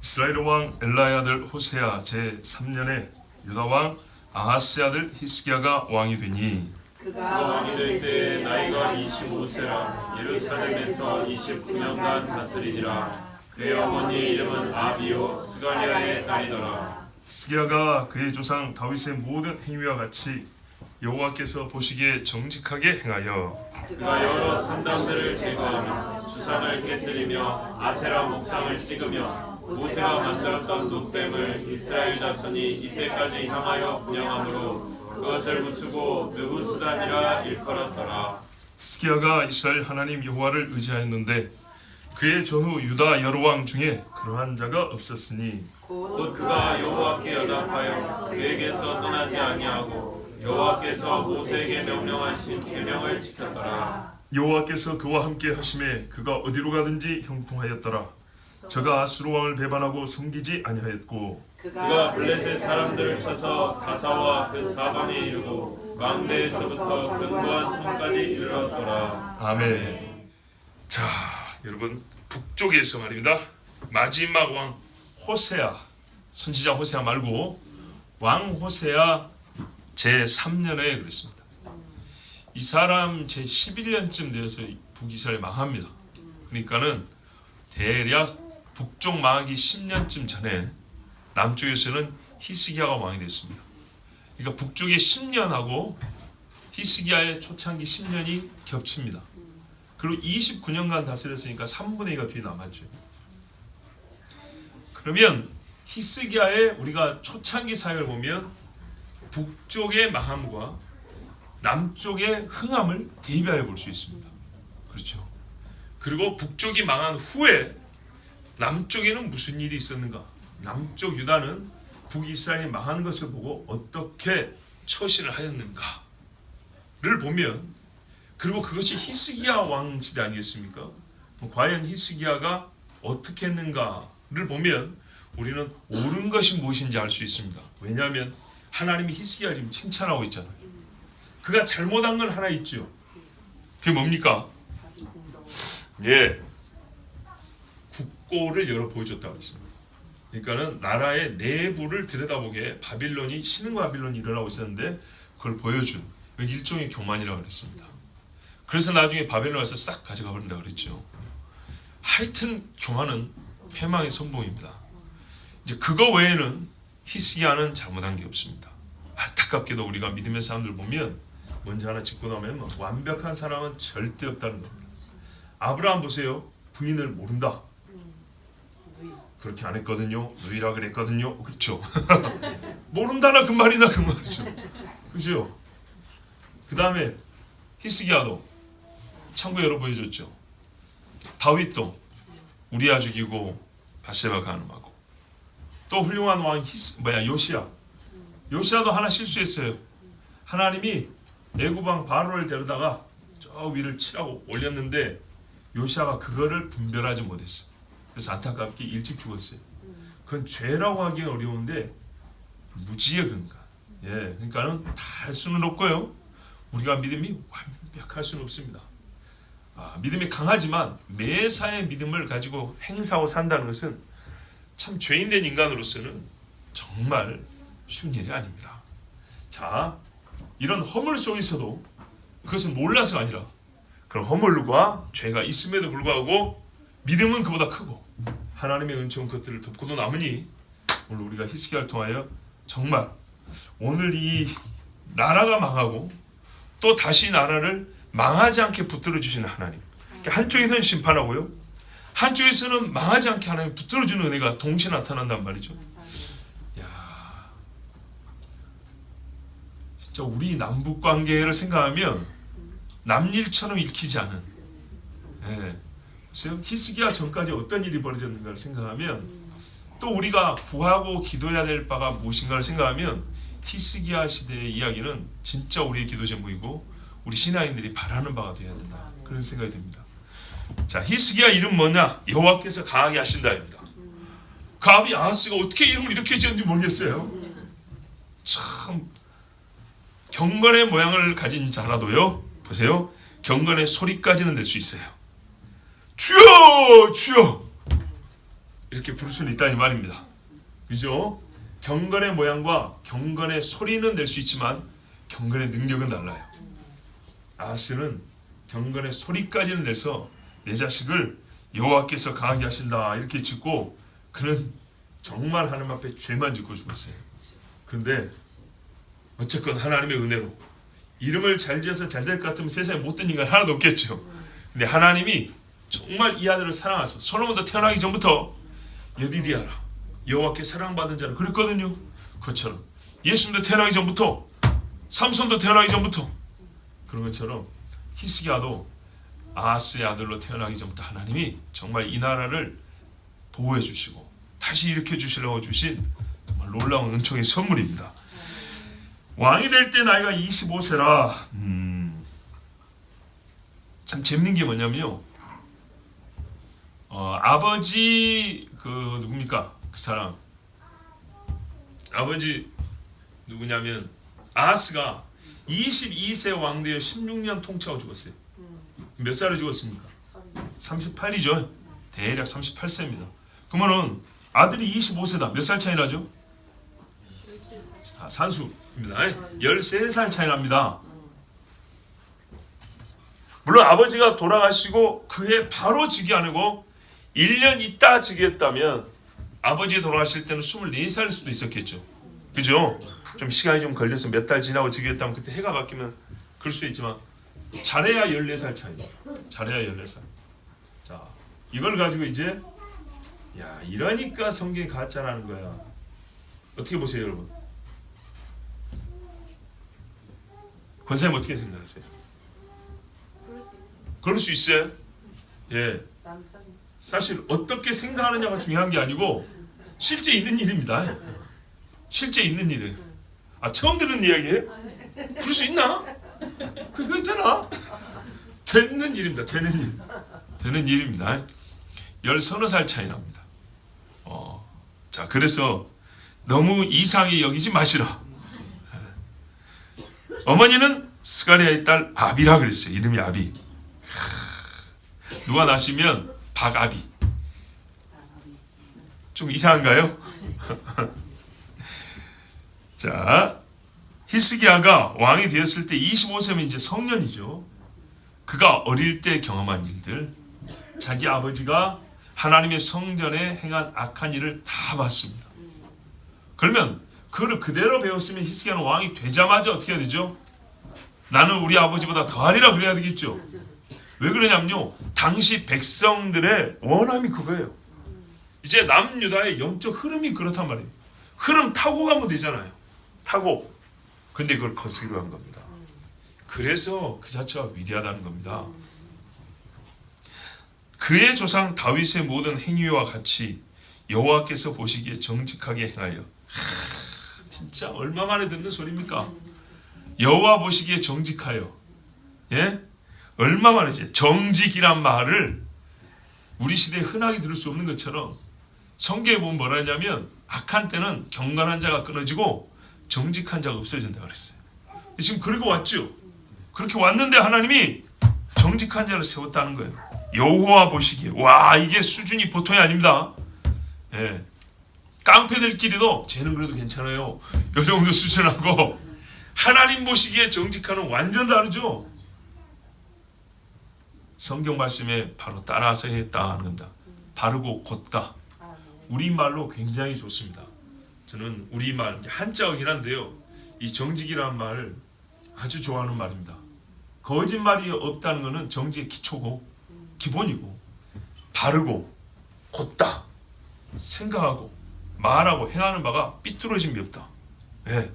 이스라엘 왕 엘라의 아들 호세아 제3년에 유다 왕 아하스의 아들 히스기야가 왕이 되니 그가 왕이 될 때 나이가 25세라 예루살렘에서 29년간 다스리니라. 그의 어머니의 이름은 아비요 스가랴의 딸이더라. 히스기야가 그의 조상 다윗의 모든 행위와 같이 여호와께서 보시기에 정직하게 행하여 그가 여러 산당들을 제거하며 주상을 깨뜨리며 아세라 목상을 찍으며 모세가 만들었던 놋뱀을 이스라엘 자손이 이때까지 향하여 분양함으로 그것을 부수고 느부스단이라 일컬었더라. 히스기야가 이스라엘 하나님 여호와를 의지하였는데 그의 전후 유다 여러 왕 중에 그러한 자가 없었으니 곧 그가 여호와께 연합하여 그에게서 떠나지 아니하고 여호와께서 모세에게 명령하신 계명을 지켰더라. 여호와께서 그와 함께 하심에 그가 어디로 가든지 형통하였더라. 저가 아수르 왕을 배반하고 섬기지 아니하였고 그가 블레셋 사람들을 쳐서 가사와 그 사방에 이르고 망대에서부터 견고한 성까지 이르렀더라. 아멘. 자, 여러분 북쪽에서 말입니다. 마지막 왕 호세아, 선지자 호세아 말고 왕 호세아 제3년에 그랬습니다. 이 사람 제11년쯤 되어서 북이스라엘 망합니다. 그러니까는 대략 북쪽 망하기 10년쯤 전에 남쪽에서는 히스기야가 왕이 됐습니다. 그러니까 북쪽의 10년하고 히스기야의 초창기 10년이 겹칩니다. 그리고 29년간 다스렸으니까 3분의 2가 뒤에 남았죠. 그러면 히스기야의 우리가 초창기 사역을 보면 북쪽의 망함과 남쪽의 흥함을 대비하여 볼 수 있습니다. 그렇죠. 그리고 북쪽이 망한 후에 남쪽에는 무슨 일이 있었는가? 남쪽 유다는 북이스라엘이 망하는 것을 보고 어떻게 처신을 하였는가를 보면, 그리고 그것이 히스기야 왕 시대 아니겠습니까? 과연 히스기야가 어떻게 했는가를 보면 우리는 옳은 것이 무엇인지 알 수 있습니다. 왜냐하면 하나님이 히스기야를 지금 칭찬하고 있잖아요. 그가 잘못한 건 하나 있죠. 그게 뭡니까? 예, 국고를 열어 보여줬다고 했습니다. 그러니까는 나라의 내부를 들여다보게 바빌론이 신흥 바빌론이 일어나고 있었는데 그걸 보여준 일종의 교만이라고 그랬습니다. 그래서 나중에 바벨론 와서 싹 가져가 버린다고 그랬죠. 하여튼 교만은 패망의 선봉입니다. 이제 그거 외에는 히스기야는 잘못한 게 없습니다. 안타깝게도 우리가 믿음의 사람들 보면 먼저 하나 짚고 나면 완벽한 사람은 절대 없다는 겁니다. 아브라함 보세요. 부인을 모른다. 그렇게 안 했거든요. 누이라 그랬거든요. 그렇죠. 모른다나 그 말이나 그 말이죠. 그죠? 그 다음에 히스기야도 참고 열어 보여줬죠. 다윗도 우리아 죽이고 바세바 간음하고, 또 훌륭한 왕 요시야. 요시야도 하나 실수했어요. 하나님이 애굽왕 바로를 데려다가 저 위를 치라고 올렸는데 요시야가 그거를 분별하지 못했어요. 그래서 안타깝게 일찍 죽었어요. 그건 죄라고 하기는 어려운데 무지의 근간. 예, 그러니까는 다 할 수는 없고요. 우리가 믿음이 완벽할 수는 없습니다. 믿음이 강하지만 매사의 믿음을 가지고 행사하고 산다는 것은 참 죄인된 인간으로서는 정말 쉬운 일이 아닙니다. 자, 이런 허물 속에서도 그것은 몰라서가 아니라 그런 허물과 죄가 있음에도 불구하고 믿음은 그보다 크고 하나님의 은총 것들을 덮고도 남으니 오늘 우리가 히스기야를 통하여 정말 오늘 이 나라가 망하고 또 다시 나라를 망하지 않게 붙들어 주시는 하나님, 한쪽에서는 심판하고요, 한쪽에서는 망하지 않게 하나님 붙들어 주는 은혜가 동시에 나타난단 말이죠. 야, 진짜 우리 남북 관계를 생각하면 남일처럼 읽히지 않은, 예, 보세요. 히스기야 전까지 어떤 일이 벌어졌는가를 생각하면, 또 우리가 구하고 기도해야 될 바가 무엇인가를 생각하면 히스기야 시대의 이야기는 진짜 우리의 기도 제목이고 우리 신앙인들이 바라는 바가 되어야 된다, 그런 생각이 듭니다. 자, 히스기야 이름 뭐냐? 여호와께서 강하게 하신다입니다. 그 아비 아하스가 어떻게 이름을 이렇게 지었는지 모르겠어요. 참 경건의 모양을 가진 자라도요, 보세요, 경건의 소리까지는 낼 수 있어요. 주여 주여 이렇게 부를 수는 있다 이 말입니다. 그죠? 경건의 모양과 경건의 소리는 낼 수 있지만 경건의 능력은 달라요. 아하스는 경건의 소리까지는 내서 내 자식을 여호와께서 강하게 하신다 이렇게 짓고 그는 정말 하나님 앞에 죄만 짓고 죽었어요. 그런데 어쨌건 하나님의 은혜로 이름을 잘 지어서 잘 될 것 같으면 세상에 못된 인간 하나도 없겠죠. 근데 하나님이 정말 이 아들을 사랑하셔서 솔로몬도 태어나기 전부터 여디디아라 여호와께 사랑받은 자라 그랬거든요. 그것처럼 예수님도 태어나기 전부터 삼손도 태어나기 전부터 그런 것처럼 히스기야도 아하스의 아들로 태어나기 전부터 하나님이 정말 이 나라를 보호해 주시고 다시 일으켜 주시려고 주신 정말 놀라운 은총의 선물입니다. 왕이 될 때 나이가 25세라 참 재밌는 게 뭐냐면요. 아버지 그 누굽니까? 그 사람 아버지 누구냐면 아하스가 22세 왕 되어 16년 통치하고 죽었어요. 몇 살에 죽었습니까? 38이죠. 대략 38세입니다. 그러면은 아들이 25세다. 몇 살 차이 나죠? 자, 산수입니다. 13살 차이 납니다. 물론 아버지가 돌아가시고 그해 바로 즉위하고 1년 있다 즉위했다면 아버지 돌아가실 때는 24살일 수도 있었겠죠. 그죠? 좀 시간이 좀 걸려서 몇 달 지나고 즉위했다면 그때 해가 바뀌면 그럴 수 있지만 잘해야 14살 차이다. 잘해야 14살. 자, 이걸 가지고 이제 야 이러니까 성경이 가짜라는 거야. 어떻게 보세요 여러분? 권사님 어떻게 생각하세요? 그럴 수 있어요? 예. 사실 어떻게 생각하느냐가 중요한 게 아니고 실제 있는 일입니다. 실제 있는 일이에요. 아 처음 들은 이야기예요? 그럴 수 있나? 그게 되나? 되는 일입니다. 되는 일. 되는 일입니다. 13살 차이 납니다. 자 그래서 너무 이상히 여기지 마시라. 어머니는 스가랴의 딸 아비라 그랬어요. 이름이 아비. 누가 나시면 박아비. 좀 이상한가요? 자, 히스기야가 왕이 되었을 때 25세면 이제 성년이죠. 그가 어릴 때 경험한 일들, 자기 아버지가 하나님의 성전에 행한 악한 일을 다 봤습니다. 그러면 그를 그대로 배웠으면 히스기야는 왕이 되자마자 어떻게 해야 되죠? 나는 우리 아버지보다 더하리라 그래야 되겠죠. 왜 그러냐면요. 당시 백성들의 원함이 그거예요. 이제 남유다의 영적 흐름이 그렇단 말이에요. 흐름 타고 가면 되잖아요. 타고. 근데 그걸 거스르러 간 겁니다. 그래서 그 자체가 위대하다는 겁니다. 그의 조상 다윗의 모든 행위와 같이 여호와께서 보시기에 정직하게 행하여 진짜 얼마 만에 듣는 소리입니까? 여호와 보시기에 정직하여 예? 얼마 만이지? 정직이란 말을 우리 시대에 흔하게 들을 수 없는 것처럼 성경에 보면 뭐라 하냐면 악한 때는 경건한 자가 끊어지고 정직한 자가 없어진다 그랬어요. 지금 그리고 왔죠. 그렇게 왔는데 하나님이 정직한 자를 세웠다는 거예요. 여호와 보시기에 와 이게 수준이 보통이 아닙니다. 예. 깡패들끼리도 쟤는 그래도 괜찮아요. 요 정도 수준하고 하나님 보시기에 정직한은 완전 다르죠. 성경 말씀에 바로 따라서 했다 하는 겁니다. 바르고 곧다. 우리말로 굉장히 좋습니다. 저는 우리말 한자어긴 한데요. 이 정직이라는 말을 아주 좋아하는 말입니다. 거짓말이 없다는 것은 정직의 기초고 기본이고 바르고 곧다 생각하고 말하고 행하는 바가 삐뚤어짐이 없다. 네.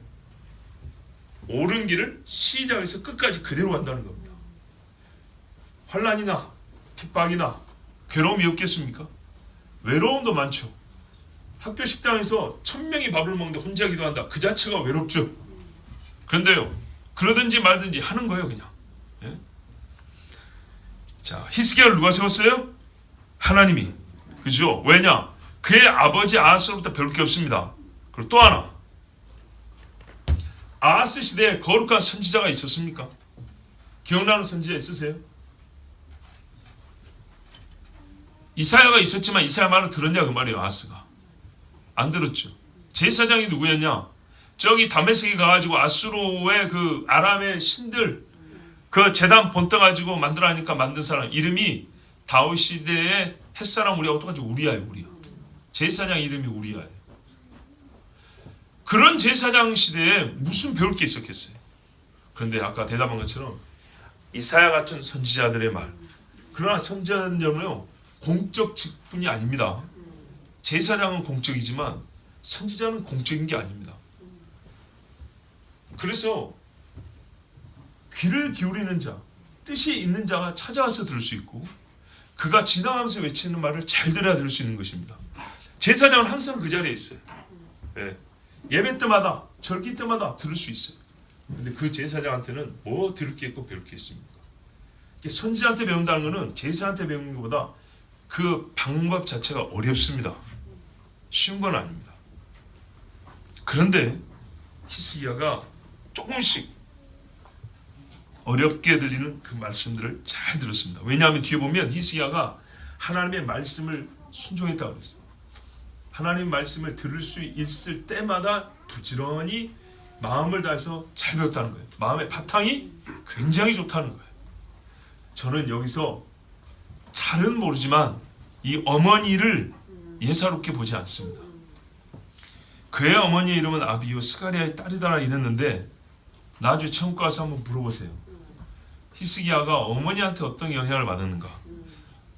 옳은 길을 시작해서 끝까지 그대로 간다는 겁니다. 환난이나 핍박이나 괴로움이 없겠습니까? 외로움도 많죠. 학교 식당에서 1000명이 밥을 먹는데 혼자 기도한다. 그 자체가 외롭죠. 그런데요. 그러든지 말든지 하는 거예요. 그냥. 예? 자, 히스기야를 누가 세웠어요? 하나님이. 그죠? 왜냐? 그의 아버지 아하스로부터 배울 게 없습니다. 그리고 또 하나. 아하스 시대에 거룩한 선지자가 있었습니까? 기억나는 선지자 있으세요? 이사야가 있었지만 이사야 말을 들었냐 그 말이에요. 아하스가 안 들었죠. 제사장이 누구였냐? 저기 다메섹에 가가지고 아수르의 그 아람의 신들 그 제단 본떠 가지고 만들어하니까 만든 사람 이름이 다윗 시대의 햇사람 우리하고 똑같이 우리야예요. 우리야. 제사장 이름이 우리야예요. 그런 제사장 시대에 무슨 배울 게 있었겠어요. 그런데 아까 대답한 것처럼 이사야 같은 선지자들의 말. 그러나 선지자는요 공적 직분이 아닙니다. 제사장은 공적이지만 선지자는 공적인 게 아닙니다. 그래서 귀를 기울이는 자, 뜻이 있는 자가 찾아와서 들을 수 있고 그가 지나가면서 외치는 말을 잘 들어야 들을 수 있는 것입니다. 제사장은 항상 그 자리에 있어요. 예. 예배 때마다 절기 때마다 들을 수 있어요. 근데 그 제사장한테는 뭐 들을 게 있고 배울 게 있습니까? 선지자한테 배운다는 것은 제사한테 배우는 것보다 그 방법 자체가 어렵습니다. 쉬운 건 아닙니다. 그런데 히스기야가 조금씩 어렵게 들리는 그 말씀들을 잘 들었습니다. 왜냐하면 뒤에 보면 히스기야가 하나님의 말씀을 순종했다고 그랬어요. 하나님의 말씀을 들을 수 있을 때마다 부지런히 마음을 다해서 잘 배웠다는 거예요. 마음의 바탕이 굉장히 좋다는 거예요. 저는 여기서 잘은 모르지만 이 어머니를 예사롭게 보지 않습니다. 그의 어머니의 이름은 아비요 스가랴의 딸이다라 이랬는데 나중에 천국 가서 한번 물어보세요. 히스기야가 어머니한테 어떤 영향을 받았는가?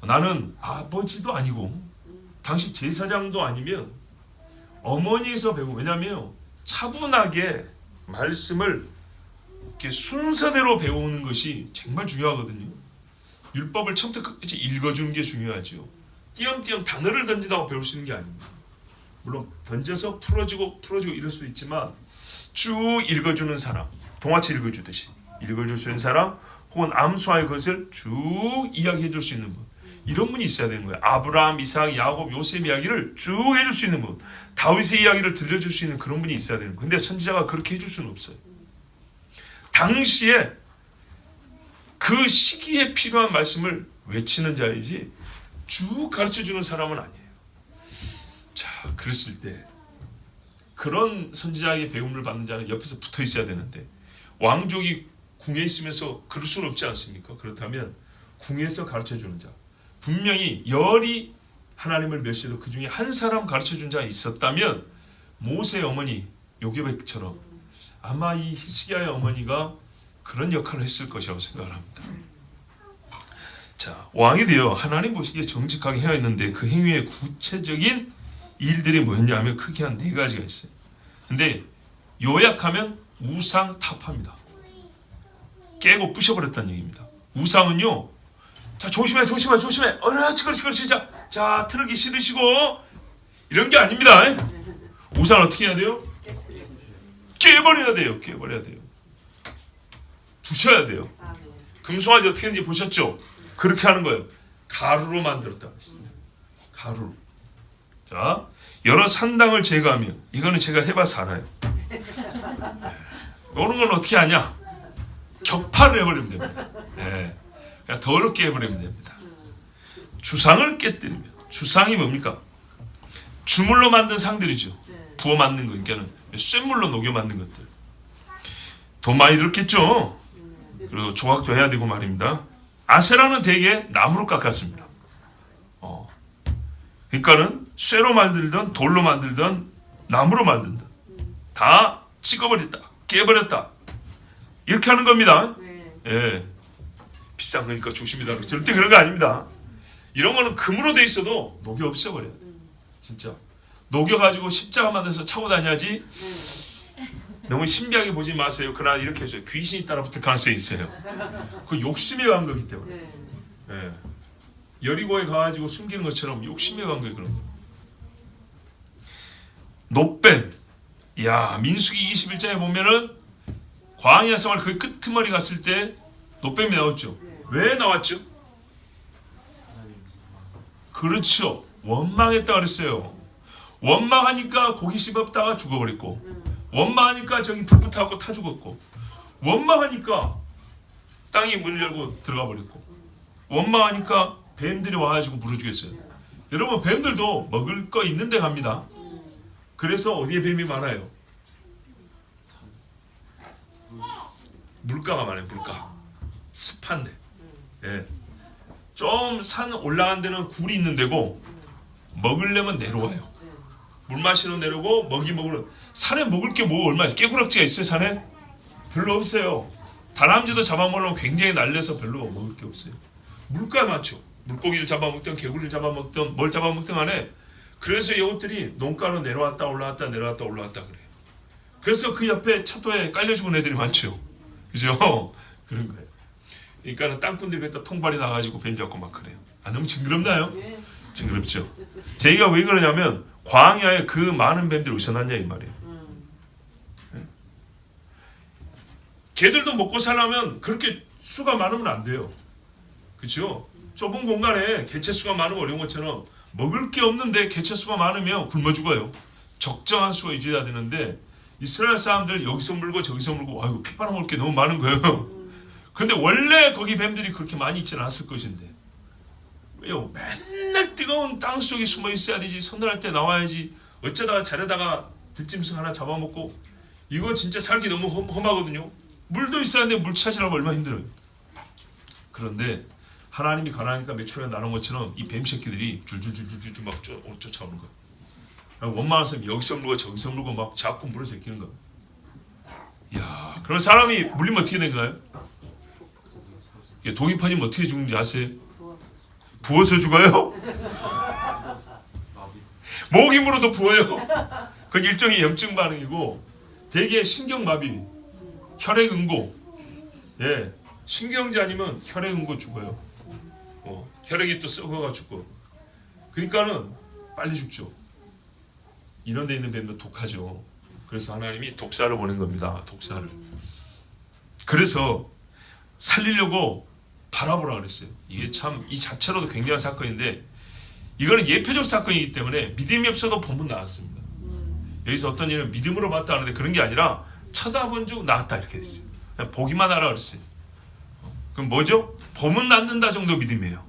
나는 아버지도 아니고 당시 제사장도 아니면 어머니에서 배우고, 왜냐하면 차분하게 말씀을 이렇게 순서대로 배우는 것이 정말 중요하거든요. 율법을 처음부터 끝까지 읽어주는 게 중요하죠. 띄엄띄엄 단어를 던지다가 배울 수 있는 게 아닙니다. 물론 던져서 풀어주고 이럴 수 있지만 쭉 읽어주는 사람, 동화책 읽어주듯이 읽어줄 수 있는 사람, 혹은 암수할 것을 쭉 이야기해 줄 수 있는 분, 이런 분이 있어야 되는 거예요. 아브라함, 이삭, 야곱, 요셉 이야기를 쭉 해줄 수 있는 분, 다윗의 이야기를 들려줄 수 있는 그런 분이 있어야 되는 거예요. 근데 선지자가 그렇게 해줄 수는 없어요. 당시에 그 시기에 필요한 말씀을 외치는 자이지 쭉 가르쳐주는 사람은 아니에요. 자, 그랬을 때 그런 선지자에게 배움을 받는 자는 옆에서 붙어 있어야 되는데, 왕족이 궁에 있으면서 그럴 수는 없지 않습니까? 그렇다면 궁에서 가르쳐주는 자, 분명히 열이 하나님을 멸시해도 그 중에 한 사람 가르쳐준 자가 있었다면 모세의 어머니 요게벳처럼 아마 이 히스기야의 어머니가 그런 역할을 했을 것이라고 생각을 합니다. 자, 왕이 되어 하나님 보시기에 정직하게 행하였는데 그 행위의 구체적인 일들이 뭐였냐 하면 크게 한 4가지가 있어요. 근데 요약하면 우상 타파입니다. 깨고 부셔버렸다는 얘기입니다. 우상은요, 자, 조심해. 그렇지. 자, 트럭이 실으시고 이런 게 아닙니다. 우상을 어떻게 해야 돼요? 깨버려야 돼요. 부셔야 돼요. 금송아지 어떻게 하는지 보셨죠? 그렇게 하는 거예요. 가루로 만들었다. 가루. 자, 여러 산당을 제거하며, 이거는 제가 해봐서 알아요. 이런 건 어떻게 하냐? 격파를 해버리면 됩니다. 그냥 더럽게 해버리면 됩니다. 주상을 깨뜨리며, 주상이 뭡니까? 주물로 만든 상들이죠. 부어 만든 거, 그러니까는 쇳물로 녹여 만든 것들. 돈 많이 들었겠죠. 그리고 조각도 해야 되고 말입니다. 아세라는 대개 나무로 깎았습니다. 그러니까는 쇠로 만들던 돌로 만들던 나무로 만든다, 다 찍어버렸다, 깨버렸다, 이렇게 하는 겁니다. 예, 비싼 거니까 조심이다. 절대 그런 거 아닙니다. 이런 거는 금으로 돼 있어도 녹여 없애버려야 돼. 진짜 녹여가지고 십자가 만들어서 차고 다녀야지. 너무 신비하게 보지 마세요. 그러나 이렇게 해서 귀신이 따라붙을 가능성이 있어요. 그 욕심에 간 거기 때문에. 예. 여리고에 가가지고 숨기는 것처럼 욕심에 간 거예요. 그런 거. 노뱀. 야, 민수기 21장에 보면은 광야 생활 그 끄트머리 갔을 때 노뱀이 나왔죠. 왜 나왔죠? 그렇죠. 원망했다 그랬어요. 원망하니까 고기 씹었다가 죽어버렸고, 원망하니까 저기 불 붙어갖고 타 죽었고, 원망하니까 땅이 문을 열고 들어가 버렸고, 원망하니까 뱀들이 와가지고 물어 죽였어요. 여러분 뱀들도 먹을 거 있는 데 갑니다. 그래서 어디에 뱀이 많아요? 물가가 많아요. 물가. 습한 데. 예. 좀 산 올라간 데는 굴이 있는 데고 먹으려면 내려와요. 물 마시러 내려오고 먹이 먹으러. 산에 먹을 게 뭐 얼마 깨구락지가 있어요 산에? 별로 없어요. 다람쥐도 잡아먹으려면 굉장히 날려서 별로 먹을 게 없어요. 물가 많죠. 물고기를 잡아먹든 개구리를 잡아먹든 뭘 잡아먹든 간에 그래서 이것들이 농가로 내려왔다 올라왔다 내려왔다 올라왔다 그래요. 그래서 그 옆에 차도에 깔려 죽은 애들이 많죠. 그죠? 그런 거예요. 그러니까 땅꾼들이 그때 통발이 나가지고 뱀 잡고 막 그래요. 아 너무 징그럽나요? 징그럽죠. 제가 왜 그러냐면 광야에 그 많은 뱀들이 어디서 났냐 이 말이에요. 개들도 먹고 살려면 그렇게 수가 많으면 안 돼요. 그렇죠? 좁은 공간에 개체 수가 많으면 어려운 것처럼 먹을 게 없는데 개체 수가 많으면 굶어 죽어요. 적정한 수가 유지해야 되는데 이스라엘 사람들 여기서 물고 저기서 물고 아이고 피 빨아먹을 게 너무 많은 거예요. 근데 원래 거기 뱀들이 그렇게 많이 있지는 않았을 것인데 왜요? 맨날 뜨거운 땅 속에 숨어 있어야 되지. 서늘할 때 나와야지. 어쩌다가 자려다가 들짐승 하나 잡아먹고 이거 진짜 살기 너무 험하거든요. 물도 있어야 하는데 물 찾으려면 얼마나 힘들어요. 그런데 하나님이 가난하니까 매출에 나눈 것처럼 이 뱀 새끼들이 줄줄줄줄줄 막 쫓아오는 거예요. 원망한 사람이 여기서 물고 저기서 물고 막 자꾸 물어 제끼는 거예요. 이야, 그럼 사람이 물리면 어떻게 된가요? 독이 퍼지면 어떻게 죽는지 아세요? 부어서 죽어요? 목이 물어도 부어요. 그건 일종의 염증 반응이고 대개 신경마비, 혈액응고. 예, 신경제 아니면 혈액응고 죽어요. 혈액이 또 썩어가지고. 그러니까는 빨리 죽죠. 이런 데 있는 뱀도 독하죠. 그래서 하나님이 독사를 보낸 겁니다. 독사를. 그래서 살리려고 바라보라 그랬어요. 이게 참 이 자체로도 굉장한 사건인데 이거는 예표적 사건이기 때문에 믿음이 없어도 본문 나왔습니다. 여기서 어떤 일은 믿음으로 봤다 하는데 그런 게 아니라 쳐다본 줄 나왔다 이렇게 됐어요. 그냥 보기만 하라 그랬어요. 그럼 뭐죠? 보면 낫는다 정도 믿음이에요.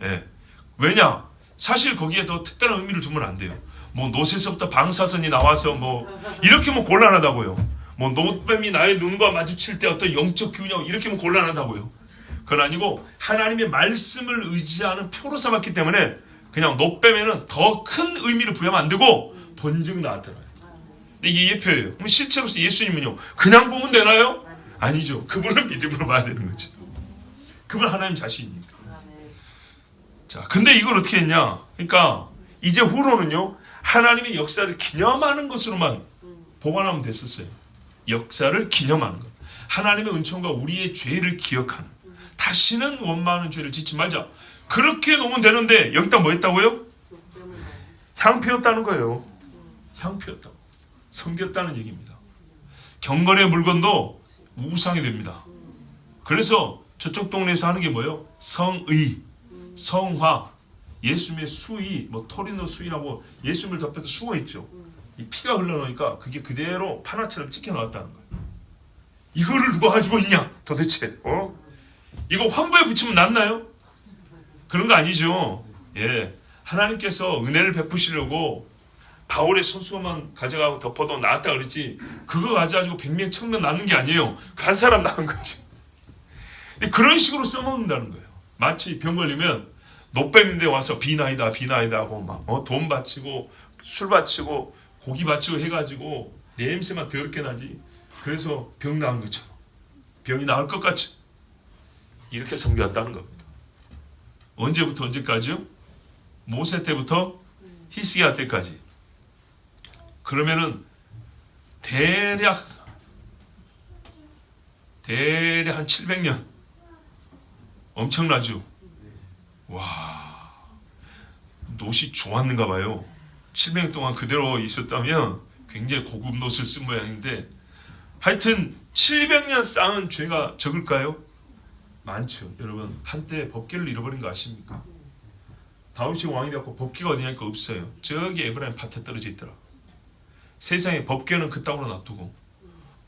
예. 왜냐? 사실 거기에 더 특별한 의미를 두면 안 돼요. 뭐 노새서부터 방사선이 나와서 뭐 이렇게 뭐 곤란하다고요. 뭐 노뱀이 나의 눈과 마주칠 때 어떤 영적 균형 이렇게 뭐 곤란하다고요. 그건 아니고 하나님의 말씀을 의지하는 표로 삼았기 때문에 그냥 노뱀에는 더 큰 의미를 부여하면 안 되고 본즉 나왔더라고요. 근데 이게 예표예요. 그럼 실제로서 예수님은요 그냥 보면 되나요? 아니죠. 그분은 믿음으로 봐야 되는 거죠. 그분 하나님 자신이니까. 자, 근데 이걸 어떻게 했냐? 그러니까 이제 후로는요 하나님의 역사를 기념하는 것으로만 보관하면 됐었어요. 역사를 기념하는 것. 하나님의 은총과 우리의 죄를 기억하는. 다시는 원망하는 죄를 짓지 말자. 그렇게 놓으면 되는데 여기다 뭐 했다고요? 향 피웠다는 거예요. 향 피웠다고. 섬겼다는 얘기입니다. 경건의 물건도 우상이 됩니다. 그래서 저쪽 동네에서 하는 게 뭐예요? 성의, 성화, 예수님의 수의, 뭐 토리노 수의라고 예수님을 덮여서 수어 있죠. 이 피가 흘러나오니까 그게 그대로 판화처럼 찍혀 나왔다는 거예요. 이거를 누가 가지고 있냐? 도대체 이거 환부에 붙이면 낫나요? 그런 거 아니죠. 예, 하나님께서 은혜를 베푸시려고 바울의 손수건만 가져가고 덮어도 나았다 그랬지 그거 가져가지고 100명 1000명 낳는 게 아니에요. 간 사람 낳은 거지. 그런 식으로 써먹는다는 거예요. 마치 병 걸리면 노뱀인데 와서 비나이다 비나이다 하고 막 돈 바치고 술 바치고 고기 바치고 해가지고 냄새만 더럽게 나지. 그래서 병 나은 것처럼 병이 나을 것 같이 이렇게 섬겨왔다는 겁니다. 언제부터 언제까지요? 모세 때부터 히스기야 때까지. 그러면은 대략 한 700년. 엄청나죠? 와, 놋이 좋았는가 봐요. 700년 동안 그대로 있었다면 굉장히 고급 놋을 쓴 모양인데 하여튼 700년 쌓은 죄가 적을까요? 많죠. 여러분 한때 법궤를 잃어버린 거 아십니까? 다윗이 왕이 되었고 법궤가 어디냐니까 없어요. 저기 에브라임 밭에 떨어져 있더라. 세상에 법궤는 그따구로 놔두고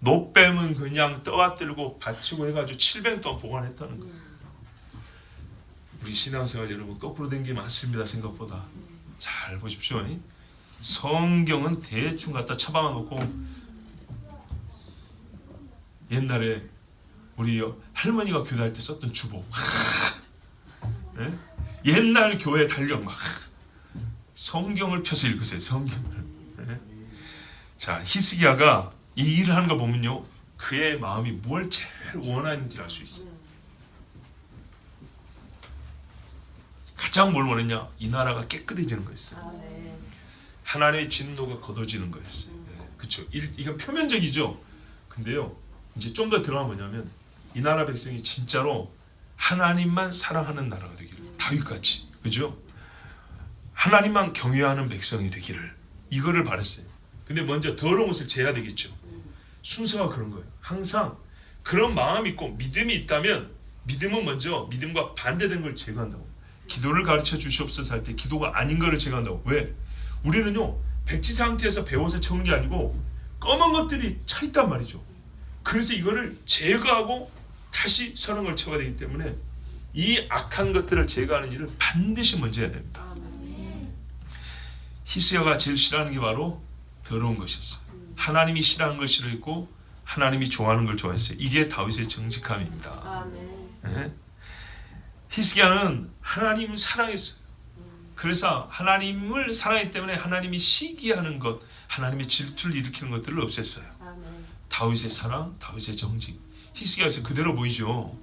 노뱀은 그냥 떠받들고 받치고 해가지고 700년 동안 보관했다는 거예요. 우리 신앙생활 여러분 거꾸로 된 게 많습니다. 생각보다. 잘 보십시오. 성경은 대충 갖다 처박아 놓고 옛날에 우리 할머니가 교대할 때 썼던 주보, 예? 옛날 교회 달력 막 성경을 펴서 읽으세요. 성경을. 예? 자, 히스기야가 이 일을 하는 거 보면요, 그의 마음이 뭘 제일 원하는지 알 수 있어요. 가장 뭘 원했냐? 이 나라가 깨끗해지는 거였어요. 하나님의 진노가 걷어지는 거였어요. 예, 그렇죠. 이건 표면적이죠. 근데요, 이제 좀 더 들어가면 뭐냐면 이 나라 백성이 진짜로 하나님만 사랑하는 나라가 되기를, 다윗같이, 그죠? 하나님만 경외하는 백성이 되기를, 이거를 바랬어요. 근데 먼저 더러운 것을 제해야 되겠죠. 순서가 그런 거예요. 항상 그런 마음이 있고 믿음이 있다면 믿음은 먼저 믿음과 반대된 걸 제거한다고. 기도를 가르쳐 주시옵소서 할 때 기도가 아닌 거를 제거한다고. 왜? 우리는요, 백지 상태에서 배워서 채우는 게 아니고 검은 것들이 차 있단 말이죠. 그래서 이거를 제거하고 다시 선한 걸 채워야 되기 때문에 이 악한 것들을 제거하는 일을 반드시 먼저 해야 됩니다. 히스기야가 제일 싫어하는 게 바로 더러운 것이었어요. 하나님이 싫어하는 걸 싫어했고 하나님이 좋아하는 걸 좋아했어요. 이게 다윗의 정직함입니다. 네? 히스기야는 하나님을 사랑했어요. 그래서 하나님을 사랑했기 때문에 하나님이 시기하는 것, 하나님의 질투를 일으키는 것들을 없앴어요. 다윗의 사랑, 다윗의 정직, 히스기야에서 그대로 보이죠.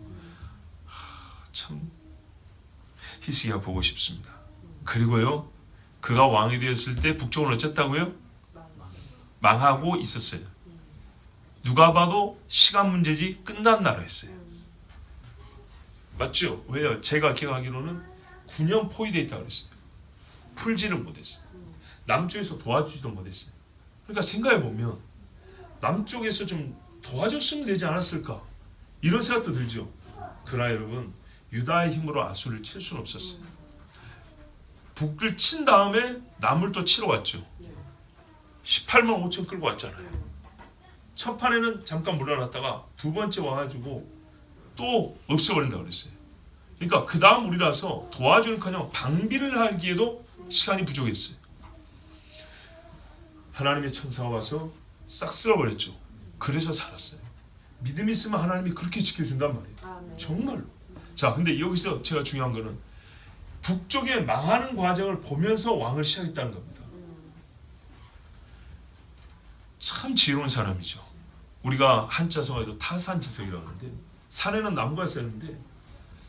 참 히스기야 보고 싶습니다. 그리고요, 그가 왕이 되었을 때 북쪽은 어쨌다고요? 망하고 있었어요. 누가 봐도 시간 문제지 끝난 나라였어요. 맞죠? 왜요? 제가 기억하기로는 9년 포위되어 있다고 그랬어요. 풀지는 못했어요. 남쪽에서 도와주지도 못했어요. 그러니까 생각해보면 남쪽에서 좀 도와줬으면 되지 않았을까, 이런 생각도 들죠. 그러나 여러분, 유다의 힘으로 아수를 칠 수는 없었어요. 북을 친 다음에 남을 또 치러 왔죠. 18만 5천 끌고 왔잖아요. 첫 판에는 잠깐 물러났다가 두 번째 와가지고 또 없애버린다고 그랬어요. 그러니까 그 다음 우리라서 도와주는커녕 방비를 하기에도 시간이 부족했어요. 하나님의 천사가 와서 싹 쓸어버렸죠. 그래서 살았어요. 믿음이 있으면 하나님이 그렇게 지켜준단 말이에요. 정말로. 자, 근데 여기서 제가 중요한 거는 북쪽의 망하는 과정을 보면서 왕을 시작했다는 겁니다. 참 지혜로운 사람이죠. 우리가 한자성어에도 타산지석이라고 하는데, 산에는 나무가 있었는데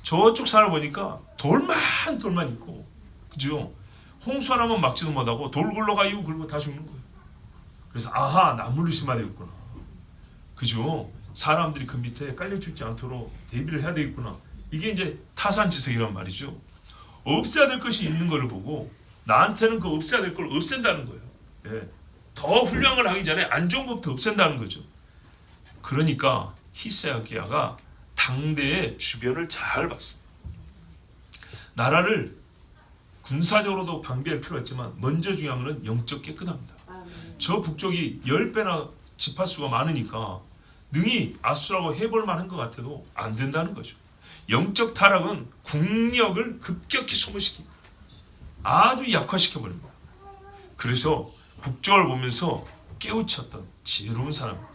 저쪽 산을 보니까 돌만 있고, 그죠? 홍수 하나만 막지도 못하고 돌 굴러가 이고 굴고 다 죽는 거예요. 그래서 아하, 나무를 심어야 되겠구나, 그죠? 사람들이 그 밑에 깔려 죽지 않도록 대비를 해야 되겠구나. 이게 이제 타산지석이란 말이죠. 없애야 될 것이 있는 것을 보고 나한테는 그 없애야 될 걸 없앤다는 거예요. 예. 더 훌륭한 걸 하기 전에 안 좋은 것부터 없앤다는 거죠. 그러니까 히스기야가 당대의 주변을 잘 봤습니다. 나라를 군사적으로도 방비할 필요가 있지만 먼저 중요한 것은 영적 깨끗합니다. 저 북쪽이 10배나 지파수가 많으니까 능히 아수라고 해볼 만한 것 같아도 안 된다는 거죠. 영적 타락은 국력을 급격히 소모시킵니다. 아주 약화시켜버립니다. 그래서 북쪽을 보면서 깨우쳤던 지혜로운 사람입니다.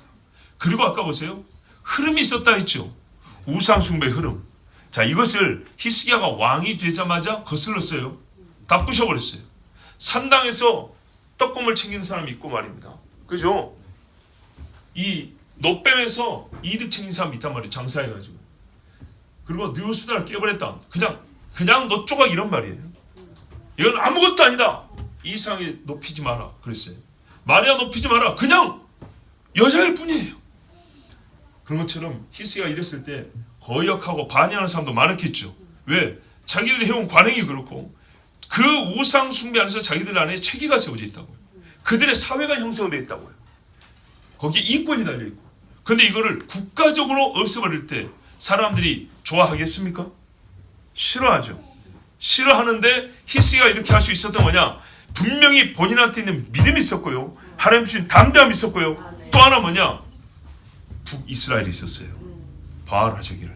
그리고 아까 보세요. 흐름이 있었다 했죠. 우상숭배 흐름. 자, 이것을 히스기야가 왕이 되자마자 거슬렀어요. 다 부셔버렸어요. 산당에서 떡고물 챙기는 사람이 있고 말입니다. 그죠? 이 노뱀에서 이득 챙긴 사람이 있단 말이에요. 장사해가지고. 그리고 뉴스다를 깨버렸다. 그냥 너 조각 이런 말이에요. 이건 아무것도 아니다. 이상에 높이지 마라 그랬어요. 마리아 높이지 마라. 그냥 여자일 뿐이에요. 그런 것처럼 히스기야가 이랬을 때 거역하고 반역하는 사람도 많았겠죠. 왜? 자기들이 해온 관행이 그렇고 그 우상 숭배 안에서 자기들 안에 체계가 세워져 있다고요. 그들의 사회가 형성되어 있다고요. 거기에 이권이 달려있고. 근데 이거를 국가적으로 없애버릴 때 사람들이 좋아하겠습니까? 싫어하죠. 싫어하는데 히스기야가 이렇게 할 수 있었던 뭐냐? 분명히 본인한테 있는 믿음이 있었고요. 하나님 주신 담대함이 있었고요. 또 하나 뭐냐? 북이스라엘이 있었어요. 바알아 저기를.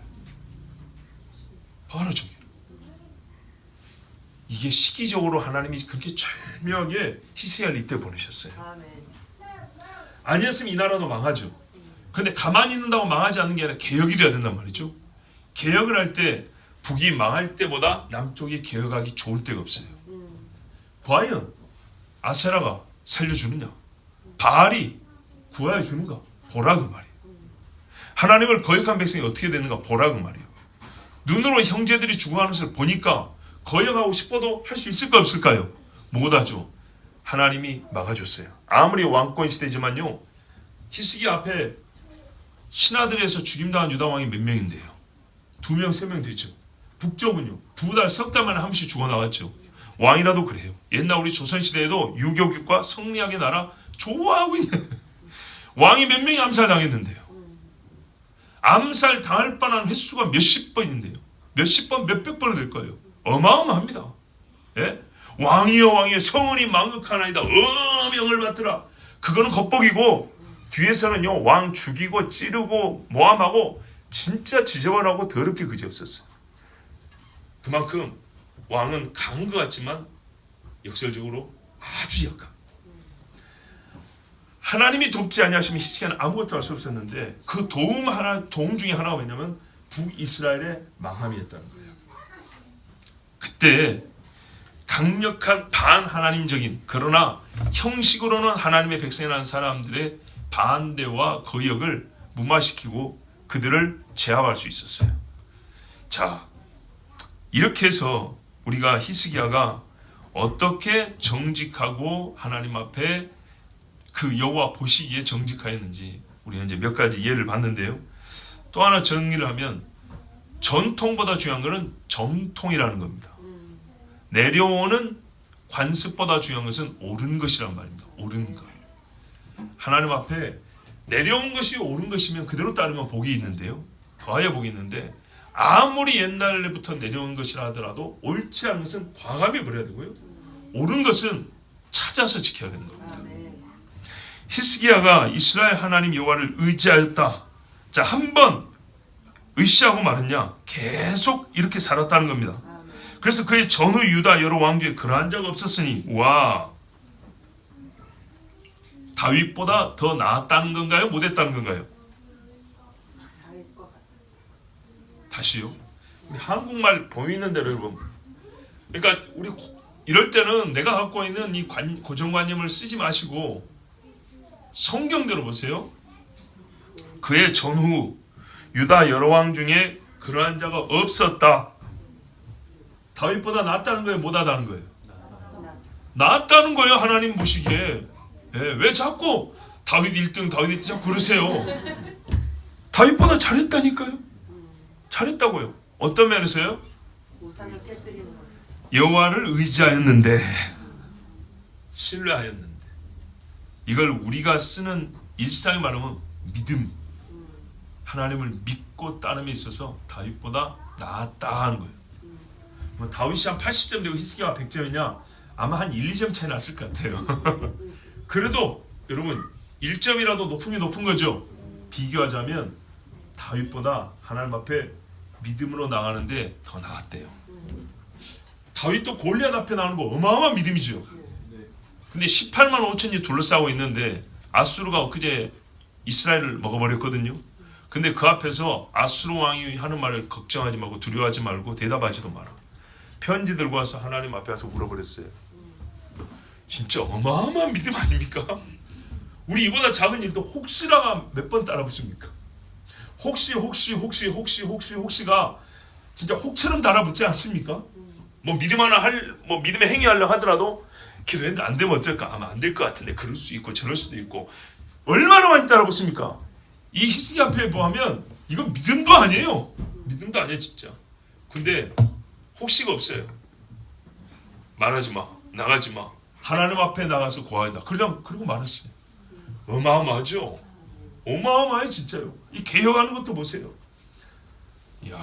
이게 시기적으로 하나님이 그렇게 절묘하게 히스기야를 이때 보내셨어요. 아멘. 아니었으면 이 나라도 망하죠. 근데 가만히 있는다고 망하지 않는 게 아니라 개혁이 돼야 된단 말이죠. 개혁을 할 때 북이 망할 때보다 남쪽이 개혁하기 좋을 때가 없어요. 과연 아세라가 살려주느냐, 바알이 구하여 주는가 보라 그 말이에요. 하나님을 거역한 백성이 어떻게 되는가 보라 그 말이에요. 눈으로 형제들이 죽어가는 것을 보니까 거역하고 싶어도 할 수 있을까 없을까요? 못하죠. 하나님이 막아줬어요. 아무리 왕권 시대지만요, 히스기야 앞에 신하들에서 죽임당한 유다 왕이 몇 명인데요? 2명, 3명 되죠. 북쪽은요, 2달, 3달 만에 한 번씩 죽어나갔죠. 왕이라도 그래요. 옛날 우리 조선시대에도 유교국과 성리학의 나라 좋아하고 있는 왕이 몇 명이 암살당했는데요. 암살 당할 뻔한 횟수가 몇십 번인데요. 몇십 번, 몇백 번은 될 거예요. 어마어마합니다. 예? 왕이여 왕이여 성은이 망극하나이다. 명을 받더라. 그거는 겉보기고 뒤에서는요, 왕 죽이고 찌르고 모함하고 진짜 지저분하고 더럽게 그지없었어요. 그만큼 왕은 강한 것 같지만 역설적으로 아주 약한. 하나님이 돕지 아니하시면 히스기야는 아무것도 할 수 없었는데 그 도움 중에 하나가 뭐냐면 북이스라엘의 망함이었다는 거예요. 그때 강력한 반하나님적인, 그러나 형식으로는 하나님의 백성이라는 사람들의 반대와 거역을 무마시키고 그들을 제압할 수 있었어요. 자, 이렇게 해서 우리가 히스기야가 어떻게 정직하고 하나님 앞에 그 여호와 보시기에 정직하였는지 우리가 이제 몇 가지 예를 봤는데요. 또 하나 정리를 하면 전통보다 중요한 것은 정통이라는 겁니다. 내려오는 관습보다 중요한 것은 옳은 것이란 말입니다. 옳은 것. 하나님 앞에 내려온 것이 옳은 것이면 그대로 따르면 복이 있는데요. 더하여 복이 있는데 아무리 옛날부터 내려온 것이라 하더라도 옳지 않은 것은 과감히 버려야 되고요. 옳은 것은 찾아서 지켜야 되는 겁니다. 히스기야가 이스라엘 하나님 여호와를 의지하였다. 자, 한 번 의시하고 말았냐? 계속 이렇게 살았다는 겁니다. 그래서 그의 전후 유다 여러 왕 중에 그러한 적 없었으니, 와, 다윗보다 더 나았다는 건가요? 못했다는 건가요? 다시요. 우리 한국말 보이는 대로 여러분. 그러니까 우리 이럴 때는 내가 갖고 있는 이 고정관념을 쓰지 마시고 성경대로 보세요. 그의 전후 유다 여러 왕 중에 그러한 자가 없었다. 다윗보다 낫다는 거예요? 못하다는 거예요? 낫다는 거예요. 하나님 보시기에. 예, 왜 자꾸 다윗 1등 다윗 1등 자꾸 그러세요? 다윗보다 잘했다니까요. 잘했다고요. 어떤 면에서요? 우상을 깨뜨리는 것을. 여호와를 의지하였는데, 신뢰하였는데, 이걸 우리가 쓰는 일상에 말하면 믿음, 하나님을 믿고 따름에 있어서 다윗보다 나았다 하는 거예요. 뭐 다윗이 한 80점 되고 히스기야가 100점이냐? 아마 한 1, 2점 차이 났을 것 같아요. 그래도 여러분 1점이라도 높은 게 높은 거죠. 비교하자면 다윗보다 하나님 앞에 믿음으로 나가는데 더 나았대요. 다윗도 골리앗 앞에 나가는 거 어마어마한 믿음이죠. 근데 18만 5천이 둘러싸고 있는데 아수르가 엊그제 이스라엘을 먹어버렸거든요. 근데 그 앞에서 아수르 왕이 하는 말을 걱정하지 말고 두려워하지 말고 대답하지도 마라. 편지 들고 와서 하나님 앞에 와서 물어버렸어요. 진짜 어마어마한 믿음 아닙니까? 우리 이보다 작은 일도 혹시라가 몇 번 따라 붙습니까? 혹시가 진짜 혹처럼 달아붙지 않습니까? 뭐 믿음 하나 뭐 믿음의 행위하려 하더라도 기도했는데 안 되면 어쩔까? 아마 안 될 것 같은데 그럴 수 있고 저럴 수도 있고 얼마나 많이 따라붙습니까? 이 히스기야 앞에 보면 이건 믿음도 아니에요. 믿음도 아니에요 진짜. 근데 혹시가 없어요. 말하지 마, 나가지 마. 하나님 앞에 나가서 고하다. 그리고 말았어요. 어마어마하죠. 어마어마해 진짜요. 이 개혁하는 것도 보세요. 이야.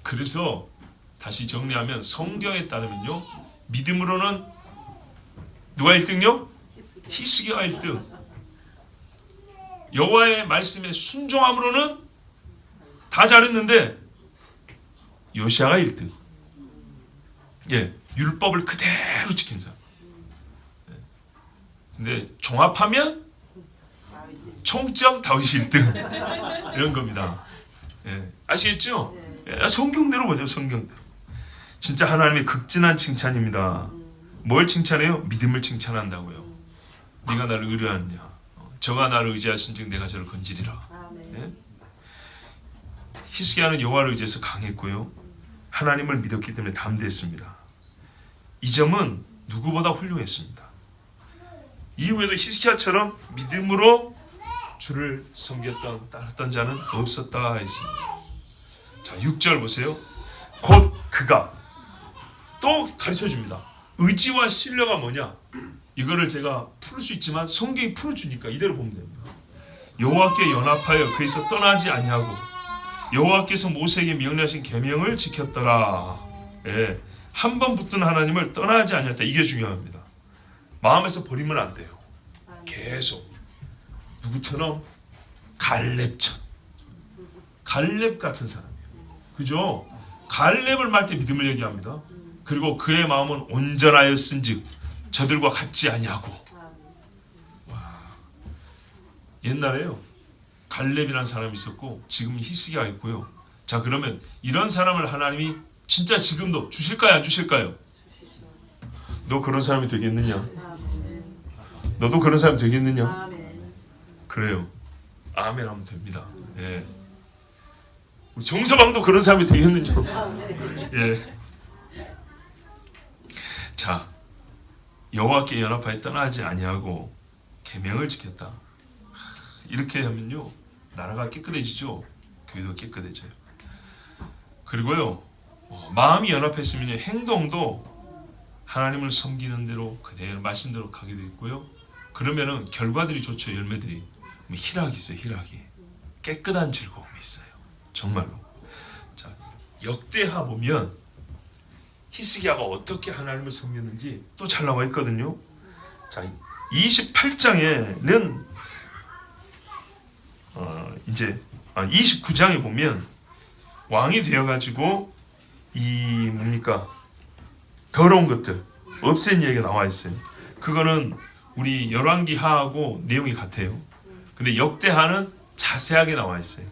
그래서 다시 정리하면 성경에 따르면요, 믿음으로는 누가 1등요? 히스기야가 1등. 여호와의 말씀에 순종함으로는 다 잘했는데 요시야가 1등. 예, 율법을 그대로 지킨 사람. 예. 근데 종합하면 총점 다윗이 1등 이런 겁니다. 예, 아시겠죠? 예, 성경대로 보죠. 성경대로. 진짜 하나님의 극진한 칭찬입니다. 뭘 칭찬해요? 믿음을 칭찬한다고요. 네가 나를 의뢰하느냐, 저가 나를 의지하신즉 내가 저를 건지리라. 예? 히스기야는 여호와를 의지해서 강했고요, 하나님을 믿었기 때문에 담대했습니다. 이 점은 누구보다 훌륭했습니다. 이후에도 히스기야처럼 믿음으로 주를 섬겼던 따랐던 자는 없었다 했습니다. 자, 6절 보세요. 곧 그가 또 가르쳐줍니다. 의지와 신뢰가 뭐냐? 이거를 제가 풀 수 있지만 성경이 풀어주니까 이대로 보면 됩니다. 여호와께 연합하여 그에서 떠나지 아니하고 여호와께서 모세에게 명령하신 계명을 지켰더라. 예, 한 번 붙든 하나님을 떠나지 아니했다. 이게 중요합니다. 마음에서 버리면 안 돼요. 계속. 누구처럼? 갈렙처럼. 갈렙 같은 사람이에요. 그죠? 갈렙을 말 때 믿음을 얘기합니다. 그리고 그의 마음은 온전하였은즉 저들과 같지 아니하고. 와, 옛날에요, 갈렙이라는 사람이 있었고 지금 히스기야가 있고요. 자, 그러면 이런 사람을 하나님이 진짜 지금도 주실까요, 안 주실까요? 너 그런 사람이 되겠느냐? 너도 그런 사람이 되겠느냐? 그래요. 아멘 하면 됩니다. 예. 우리 정서방도 그런 사람이 되겠느냐? 예. 자, 여호와께 연합하여 떠나지 아니하고 계명을 지켰다. 이렇게 하면요, 나라가 깨끗해지죠. 교회도 깨끗해져요. 그리고요, 마음이 연합했으면 행동도 하나님을 섬기는 대로 그대로 말씀대로 가게 돼 있고요. 그러면은 결과들이 좋죠. 열매들이. 희락이 있어요. 희락이. 깨끗한 즐거움이 있어요. 정말로. 자, 역대하 보면 히스기야가 어떻게 하나님을 섬겼는지 또 잘 나와 있거든요. 자, 28장에는 이제 29장에 보면 왕이 되어가지고 이 뭡니까, 더러운 것들 없앤 얘기가 나와 있어요. 그거는 우리 열왕기하하고 내용이 같아요. 근데 역대하는 자세하게 나와 있어요.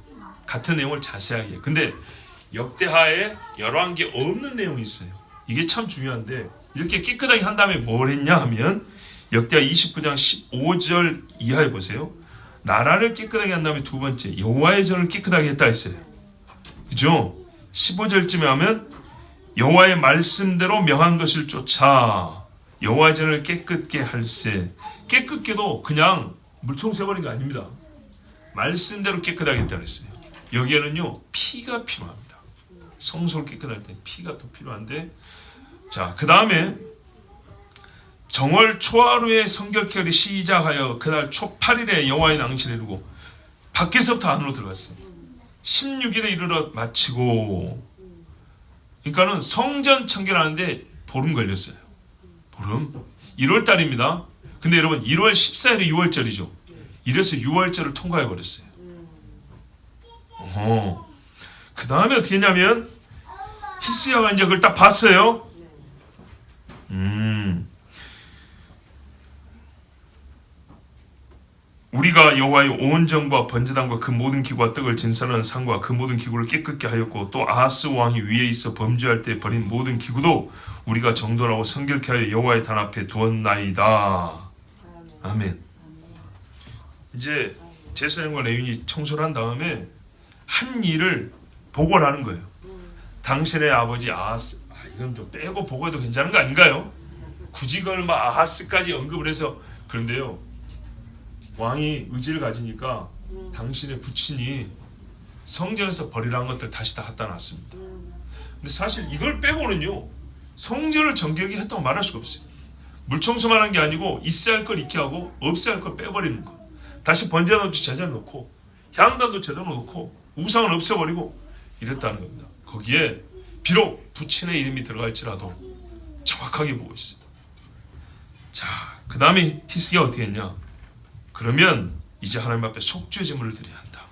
같은 내용을 자세하게. 근데 역대하에 열왕기에 없는 내용이 있어요. 이게 참 중요한데, 이렇게 깨끗하게 한 다음에 뭘 했냐 하면 역대하 29장 15절 이하에 보세요. 나라를 깨끗하게 한 다음에 두 번째 여호와의 전을 깨끗하게 했다 했어요. 그죠? 15절쯤에 하면 여호와의 말씀대로 명한 것을 쫓아 여호와의 전을 깨끗게 할세. 깨끗게도 그냥 물총새버린 거 아닙니다. 말씀대로 깨끗하게 했다 그랬어요. 여기에는요, 피가 필요합니다. 성소를 깨끗할 때 피가 더 필요한데, 자, 그 다음에 정월 초하루에 성결케를 시작하여 그날 초 8일에 여호와의 낭신을 이루고 밖에서부터 안으로 들어갔어요. 16일에 이르러 마치고. 그러니까는 성전 청결하는데 보름 걸렸어요. 보름. 1월 달입니다. 근데 여러분 1월 14일이 6월절이죠. 이래서 6월절을 통과해 버렸어요. 그 다음에 어떻게 했냐면 히스기야가 이제 그걸 딱 봤어요. 우리가 여호와의 온 정과 번제단과 그 모든 기구와 떡을 진설하는 상과 그 모든 기구를 깨끗게 하였고 또 아하스 왕이 위에 있어 범죄할 때 버린 모든 기구도 우리가 정돈하고 성결케 하여 여호와의 단 앞에 두었나이다. 아멘. 이제 제사장과 레위인이 청소를 한 다음에 한 일을 보고를 하는 거예요. 당신의 아버지 아하스, 이건 좀 빼고 보고해도 괜찮은 거 아닌가요? 굳이 그걸 막 아하스까지 언급을 해서. 그런데요, 왕이 의지를 가지니까 당신의 부친이 성전에서 버리라는 것들 다시 다 갖다 놨습니다. 근데 사실 이걸 빼고는요, 성전을 정결하게 했다고 말할 수가 없어요. 물청소만 한 게 아니고 있어야 할 걸 있게 하고 없어야 할 걸 빼버리는 거. 다시 번제단도 제자를 놓고 향단도 제대로 놓고 우상은 없애버리고 이랬다는 겁니다. 거기에 비록 부친의 이름이 들어갈지라도 정확하게 보고 있어요. 자, 그 다음에 히스기야가 어떻게 했냐? 그러면 이제 하나님 앞에 속죄 제물을 드려야 한다.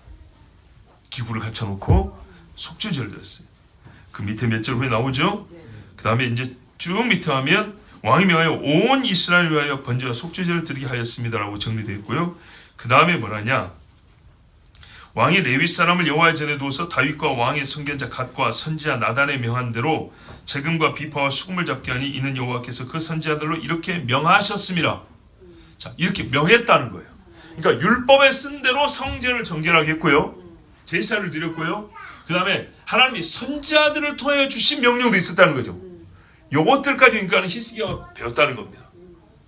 기구를 갖춰놓고 속죄제를 드렸어요. 그 밑에 몇 절 후에 나오죠? 그 다음에 이제 쭉 밑에 하면 왕이 명하여 온 이스라엘 위하여 번제와 속죄제를 드리게 하였습니다라고 정리되어 있고요. 그 다음에 뭐라냐? 왕이 레위 사람을 여호와의 전에 두어서 다윗과 왕의 선견자 갓과 선지자 나단의 명한 대로 재금과 비파와 수금을 잡게 하니 이는 여호와께서 그 선지자들로 이렇게 명하셨습니다. 자, 이렇게 명했다는 거예요. 그러니까 율법에 쓴 대로 성전을 정결하게 했고요. 제사를 드렸고요. 그 다음에 하나님이 선지자들을 통해 주신 명령도 있었다는 거죠. 요것들까지 그러니까 히스기야가 배웠다는 겁니다.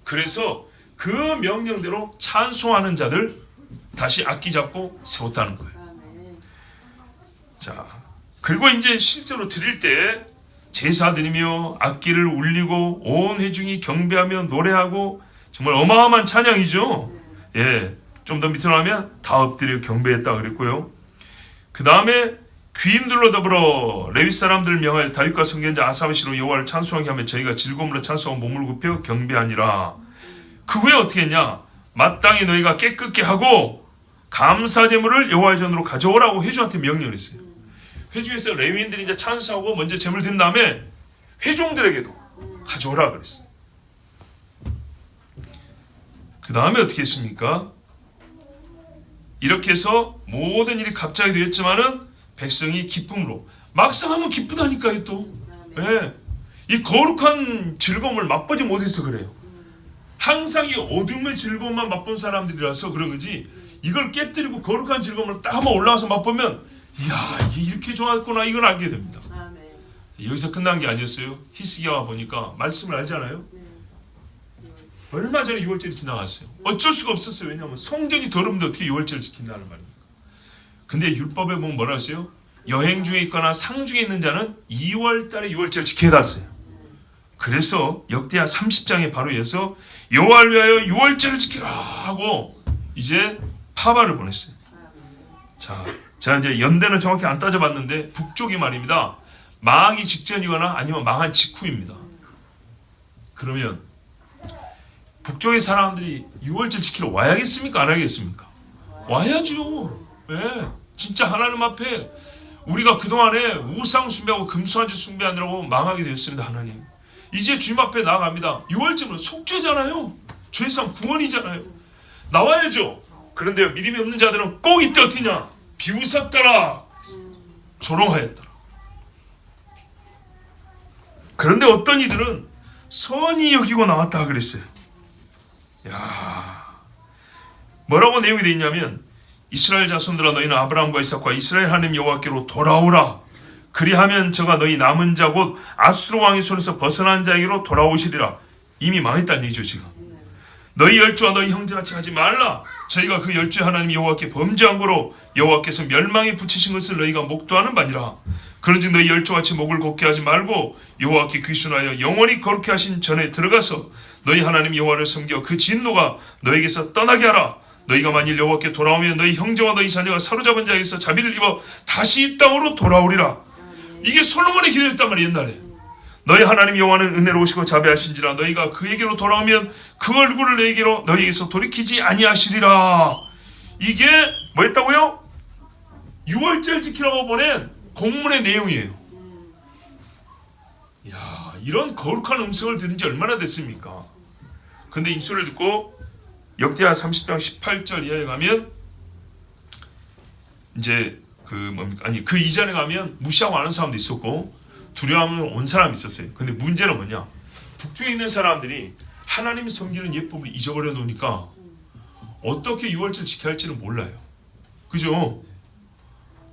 그래서 그 명령대로 찬송하는 자들 다시 악기 잡고 세웠다는 거예요. 자, 그리고 이제 실제로 드릴 때 제사 드리며 악기를 울리고 온 회중이 경배하며 노래하고 정말 어마어마한 찬양이죠. 예, 좀 더 밑으로 가면 다 엎드려 경배했다 그랬고요. 그 다음에 귀인들로 더불어 레위 사람들을 명하여 다윗과 선견자 아사의 시로 여호와를 찬송하게 하며 저희가 즐거움으로 찬송하고 몸을 굽혀 경배하니라. 그 후에 어떻게 했냐? 마땅히 너희가 깨끗게 하고 감사 제물을 여호와의 전으로 가져오라고 회중한테 명령을 했어요. 회중에서 레위인들이 이제 찬송하고 먼저 제물 드린 다음에 회중들에게도 가져오라 그랬어요. 그 다음에 어떻게 했습니까? 이렇게 해서 모든 일이 갑자기 되었지만은 백성이 기쁨으로 막상 하면 기쁘다니까요 또. 예. 이 거룩한 즐거움을 맛보지 못해서 그래요. 항상 이 어둠의 즐거움만 맛본 사람들이라서 그런 거지 이걸 깨뜨리고 거룩한 즐거움을 딱 한번 올라와서 맛보면 이야 이게 이렇게 좋았구나 이걸 알게 됩니다. 여기서 끝난 게 아니었어요. 히스기야와 보니까 말씀을 알잖아요. 얼마 전에 6월절이 지나갔어요. 어쩔 수가 없었어요. 왜냐하면 성전이 더러운데 어떻게 6월절을 지킨다는 말입니까? 근데 율법에 보면 뭐라 했어요? 여행 중에 있거나 상 중에 있는 자는 2월달에 6월절을 지켜야 했어요. 그래서 역대하 30장에 바로 이어서 여호와를 위하여 6월절을 지키라 하고 이제 파바를 보냈어요. 자, 제가 이제 연대는 정확히 안 따져봤는데 북쪽이 말입니다. 망하기 직전이거나 아니면 망한 직후입니다. 그러면 북쪽의 사람들이 6월절 지키러 와야겠습니까? 안 하겠습니까? 와야죠. 예, 진짜 하나님 앞에 우리가 그동안에 우상 숭배하고 금수한지 숭배하느라고 망하게 되었습니다. 하나님 이제 주님 앞에 나아갑니다. 6월절은 속죄잖아요. 죄상 구원이잖아요. 나와야죠. 그런데 믿음이 없는 자들은 꼭 이때 어떻게냐? 비웃었더라. 조롱하였더라. 그런데 어떤 이들은 선히 여기고 나왔다 그랬어요. 야, 뭐라고 내용이 되어 있냐면 이스라엘 자손들아 너희는 아브라함과 이삭과 이스라엘 하나님 여호와께로 돌아오라. 그리하면 저가 너희 남은 자 곧 아수르 왕의 손에서 벗어난 자에게로 돌아오시리라. 이미 망했다는 얘기죠 지금. 너희 열조와 너희 형제같이 하지 말라. 저희가 그 열조의 하나님 여호와께 범죄한 거로 여호와께서 멸망에 붙이신 것을 너희가 목도하는 바니라. 그런즉 너희 열조같이 목을 곱게 하지 말고 여호와께 귀순하여 영원히 거룩히 하신 전에 들어가서 너희 하나님 여호와를 섬겨 그 진노가 너희에게서 떠나게 하라. 너희가 만일 여호와께 돌아오면 너희 형제와 너희 자녀가 사로잡은 자에게서 자비를 입어 다시 이 땅으로 돌아오리라. 이게 솔로몬의 기도였단 말이에요. 옛날에 너희 하나님 여호와는 은혜로우시고 자비하신지라 너희가 그에게로 돌아오면 그 얼굴을 너희에게서 돌이키지 아니하시리라. 이게 뭐였다고요? 6월절 지키라고 보낸 공문의 내용이에요. 이야, 이런 거룩한 음성을 들은 지 얼마나 됐습니까? 근데 이 소리를 듣고 역대하 30장 18절 이하에 가면 이제 그 이전에 가면 무시하고 아는 사람도 있었고 두려워하면 온 사람이 있었어요. 근데 문제는 뭐냐? 북쪽에 있는 사람들이 하나님 섬기는 예법을 잊어버려 놓으니까 어떻게 6월절 지켜야 할지는 몰라요. 그죠?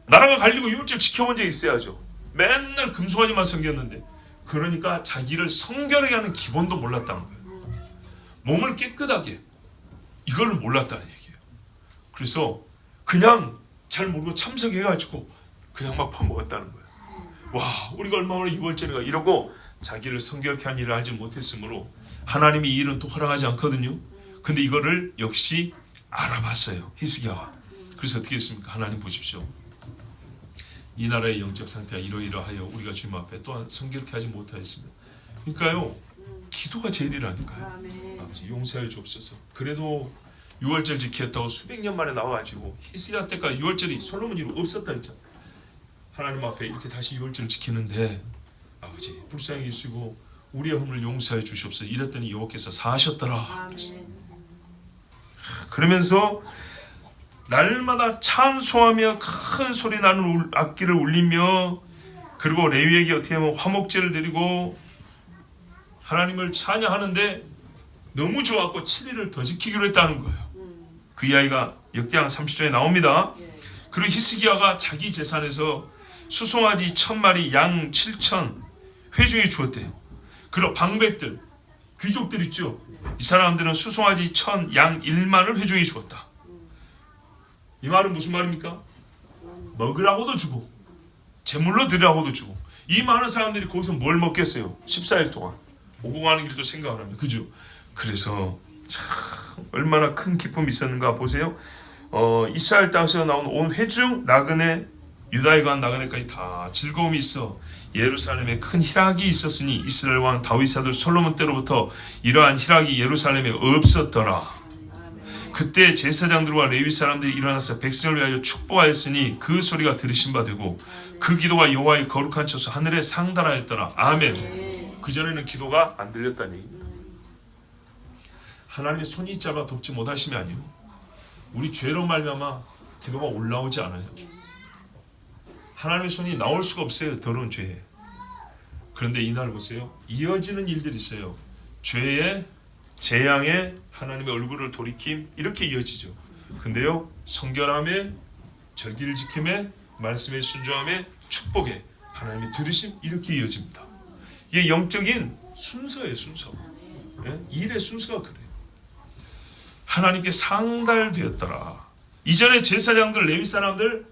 나라가 갈리고 6월절 지켜본 적이 있어야죠. 맨날 금송아지만 섬겼는데 그러니까 자기를 성결하게 하는 기본도 몰랐다는 거예요. 몸을 깨끗하게 이걸 몰랐다는 얘기예요. 그래서 그냥 잘 모르고 참석해가지고 그냥 막 퍼먹었다는 거예요. 와, 우리가 얼마나 6월절인가 이러고 자기를 성결케 한 일을 알지 못했으므로 하나님이 이 일은 또 허락하지 않거든요. 근데 이거를 역시 알아봤어요. 히스기야가. 그래서 어떻게 했습니까? 하나님 보십시오. 이 나라의 영적 상태가 이러이러하여 우리가 주님 앞에 또한 성결케 하지 못하였습니다. 그러니까요, 기도가 제일이라니까요. 아버지 용서해 주옵소서. 그래도 6월절 지켰다고 수백 년 만에 나와가지고 히스기야 때까지 6월절이 솔로몬 이후 없었다 했잖아. 하나님 앞에 이렇게 다시 6월절을 지키는데 아버지 불쌍히 여기시고 우리의 허물을 용서해 주시옵소서. 이랬더니 여호와께서 사하셨더라. 아멘. 그러면서 날마다 찬송하며 큰 소리 나는 악기를 울리며, 그리고 레위에게 어떻게 하면 화목제를 드리고 하나님을 찬양하는데 너무 좋았고 7일을 더 지키기로 했다는 거예요. 그 이야기가 역대하 30장에 나옵니다. 예. 그리고 히스기야가 자기 재산에서 수송아지 1000마리, 양 7000 회중이 주었대요. 그리고 방백들, 귀족들 있죠. 이 사람들은 수송아지 1000, 양 1만을 회중이 주었다. 이 말은 무슨 말입니까? 먹으라고도 주고 제물로 드리라고도 주고. 이 많은 사람들이 거기서 뭘 먹겠어요? 14일 동안 오고 가는 길도 생각을 합니다. 그죠? 그래서 참 얼마나 큰 기쁨이 있었는가 보세요. 이스라엘 땅에서 나온 온 회중, 나그네, 유다에 관한 나그네까지 다 즐거움이 있어 예루살렘에 큰 희락이 있었으니 이스라엘 왕 다윗 아들 솔로몬 때로부터 이러한 희락이 예루살렘에 없었더라. 그때 제사장들과 레위 사람들이 일어나서 백성을 위하여 축복하였으니 그 소리가 들으신 바 되고 그 기도가 여호와의 거룩한 처소 하늘에 상달하였더라. 아멘. 그전에는 기도가 안 들렸다니. 하나님의 손이 짧아 돕지 못하심이 아니요, 우리 죄로 말미암아 기도가 올라오지 않아요. 하나님의 손이 나올 수가 없어요, 더러운 죄에. 그런데 이날 보세요, 이어지는 일들이 있어요. 죄에, 재앙에 하나님의 얼굴을 돌이킴, 이렇게 이어지죠. 근데요, 성결함에, 절기를 지킴에, 말씀에 순종함에, 축복에 하나님의 들으심, 이렇게 이어집니다. 이게 영적인 순서예요, 순서. 예? 일의 순서가 그래요. 하나님께 상달되었더라. 이전에 제사장들, 레위 사람들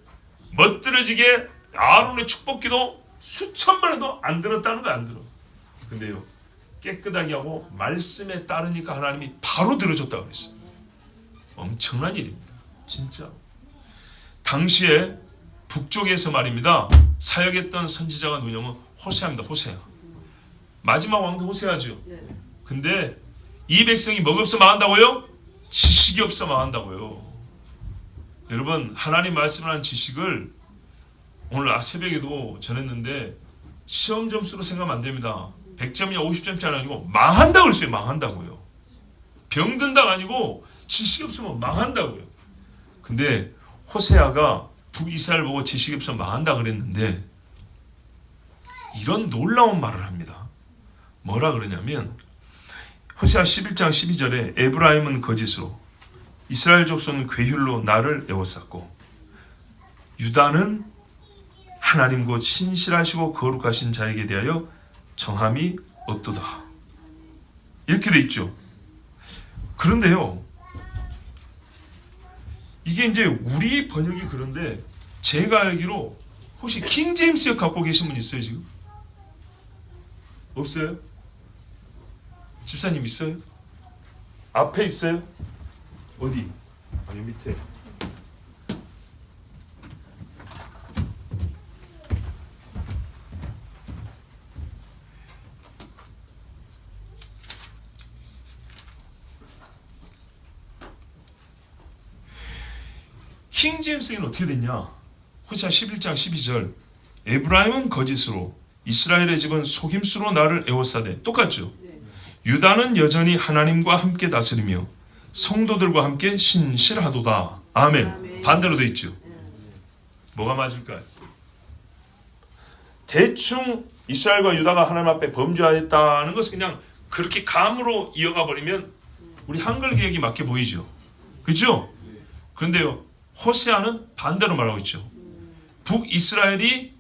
멋들어지게 아론의 축복기도 수천 번 해도 안 들었다는 거 안 들어. 근데요, 깨끗하게 하고 말씀에 따르니까 하나님이 바로 들어줬다고 그랬어요. 엄청난 일입니다. 진짜. 당시에 북쪽에서 말입니다, 사역했던 선지자가 누구냐면 호세아입니다. 호세아. 마지막 왕도 호세아죠. 근데 이 백성이 뭐가 없어 망한다고요? 지식이 없어 망한다고요. 여러분, 하나님 말씀을 하는 지식을 오늘 새벽에도 전했는데 시험 점수로 생각하면 안 됩니다. 100점이냐 50점짜리 아니고 망한다고 그랬어요. 망한다고요. 병든다가 아니고 지식이 없으면 망한다고요. 근데 호세아가 북이스라엘 보고 지식이 없으면 망한다 그랬는데 이런 놀라운 말을 합니다. 뭐라 그러냐면 호세아 11장 12절에 에브라임은 거짓으로 이스라엘 족속은 괴휼로 나를 에워쌌고 유다는 하나님 곧 신실하시고 거룩하신 자에게 대하여 정함이 없도다. 이렇게 돼 있죠. 그런데요, 이게 이제 우리 번역이 그런데 제가 알기로 혹시 킹 제임스역 갖고 계신 분 있어요 지금? 없어요? 집사님 있어요? 앞에 있어요? 어디? 아니 밑에. 킹 제임스는 어떻게 됐냐? 호세아 11장 12절 에브라임은 거짓으로 이스라엘의 집은 속임수로 나를 에워싸되, 똑같죠? 유다는 여전히 하나님과 함께 다스리며 성도들과 함께 신실하도다. 아멘. 아멘. 반대로 돼 있죠. 뭐가 맞을까요? 대충 이스라엘과 유다가 하나님 앞에 범죄하였다는 것은 그냥 그렇게 감으로 이어가 버리면 우리 한글 개혁이 맞게 보이죠. 그렇죠? 그런데요, 호세아는 반대로 말하고 있죠. 북이스라엘이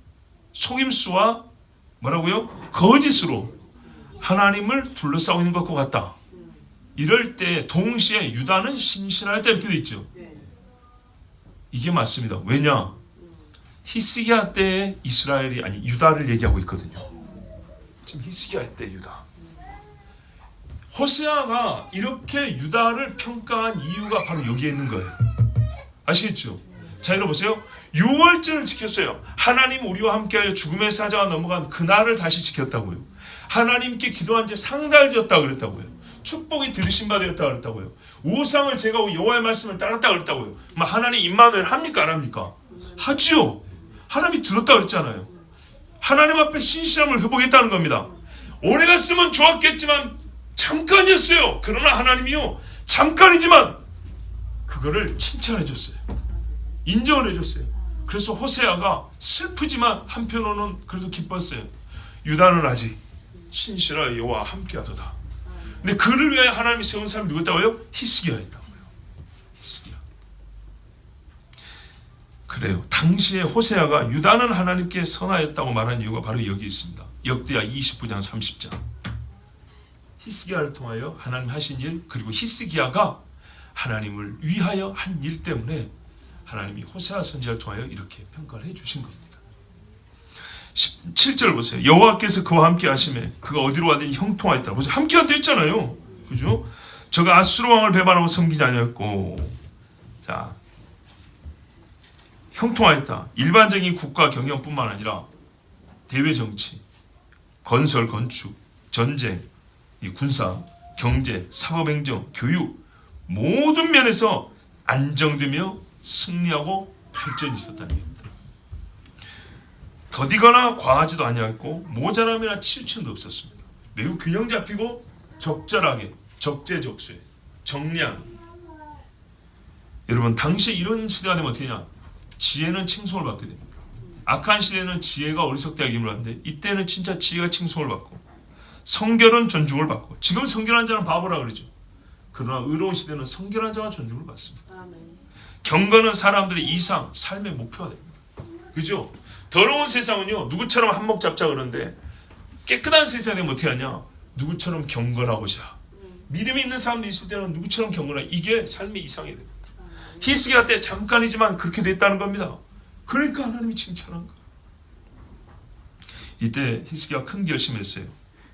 속임수와 뭐라고요? 거짓으로 하나님을 둘러싸고 있는 것과 같다. 이럴 때 동시에 유다는 신실하였다 이렇게 돼 있죠. 이게 맞습니다. 왜냐? 히스기야 때 이스라엘이 아니 유다를 얘기하고 있거든요. 지금 히스기야 때 유다. 호세아가 이렇게 유다를 평가한 이유가 바로 여기에 있는 거예요. 아시겠죠? 자, 여러분 보세요. 6월절을 지켰어요. 하나님 우리와 함께하여 죽음의 사자가 넘어간 그날을 다시 지켰다고요. 하나님께 기도한 지 상달되었다 그랬다고요. 축복이 들으신 바 되었다 그랬다고요. 우상을 제거하고 여호와의 말씀을 따랐다 그랬다고요. 하나님 임만을 합니까 안 합니까? 하지요. 하나님이 들었다 그랬잖아요. 하나님 앞에 신실함을 회복했다는 겁니다. 오래 갔으면 좋았겠지만 잠깐이었어요. 그러나 하나님이요, 잠깐이지만 그거를 칭찬해 줬어요. 인정을 해줬어요. 그래서 호세아가 슬프지만 한편으로는 그래도 기뻤어요. 유다는 아직 신실하여 여호와와 함께하도다. 근데 그를 위하여 하나님이 세운 사람이 누구였다고요? 히스기야였다고요. 히스기야. 그래요. 당시에 호세아가 유다는 하나님께 선하였다고 말한 이유가 바로 여기 있습니다. 역대하 29장 30장. 히스기야를 통하여 하나님 하신 일, 그리고 히스기야가 하나님을 위하여 한 일 때문에 하나님이 호세아 선지자를 통하여 이렇게 평가를 해주신 겁니다. 17절 보세요. 여호와께서 그와 함께 하심에 그가 어디로 가든지 형통하였다. 보세요. 함께한다 했잖아요. 그죠? 저가 아수르 왕을 배반하고 섬기지 아니었고, 자, 형통하였다. 일반적인 국가 경영뿐만 아니라 대외 정치, 건설, 건축, 전쟁, 군사, 경제, 사법행정, 교육 모든 면에서 안정되며 승리하고 발전이 있었다는 얘기입니다. 더디거나 과하지도 아니었고 모자람이나 치우침도 없었습니다. 매우 균형 잡히고 적절하게, 적재적소에, 정량이. 여러분, 당시 이런 시대가 되면 어떻게 되냐? 지혜는 칭송을 받게 됩니다. 악한 시대는 지혜가 어리석다고 얘기를 하는데, 이때는 진짜 지혜가 칭송을 받고 성결은 존중을 받고, 지금 성결한 자는 바보라 그러죠. 그러나 의로운 시대는 성결한 자가 존중을 받습니다. 경건은 사람들의 이상, 삶의 목표가 됩니다. 그죠? 더러운 세상은요, 누구처럼 한몫 잡자 그러는데, 깨끗한 세상에 되면 어떻게 하냐? 누구처럼 경건하고자. 믿음이 있는 사람들이 있을 때는 누구처럼 경건하자. 이게 삶의 이상이 됩니다. 히스기야 때 잠깐이지만 그렇게 됐다는 겁니다. 그러니까 하나님이 칭찬한 거예요. 이때 히스기야가 큰 결심했어요.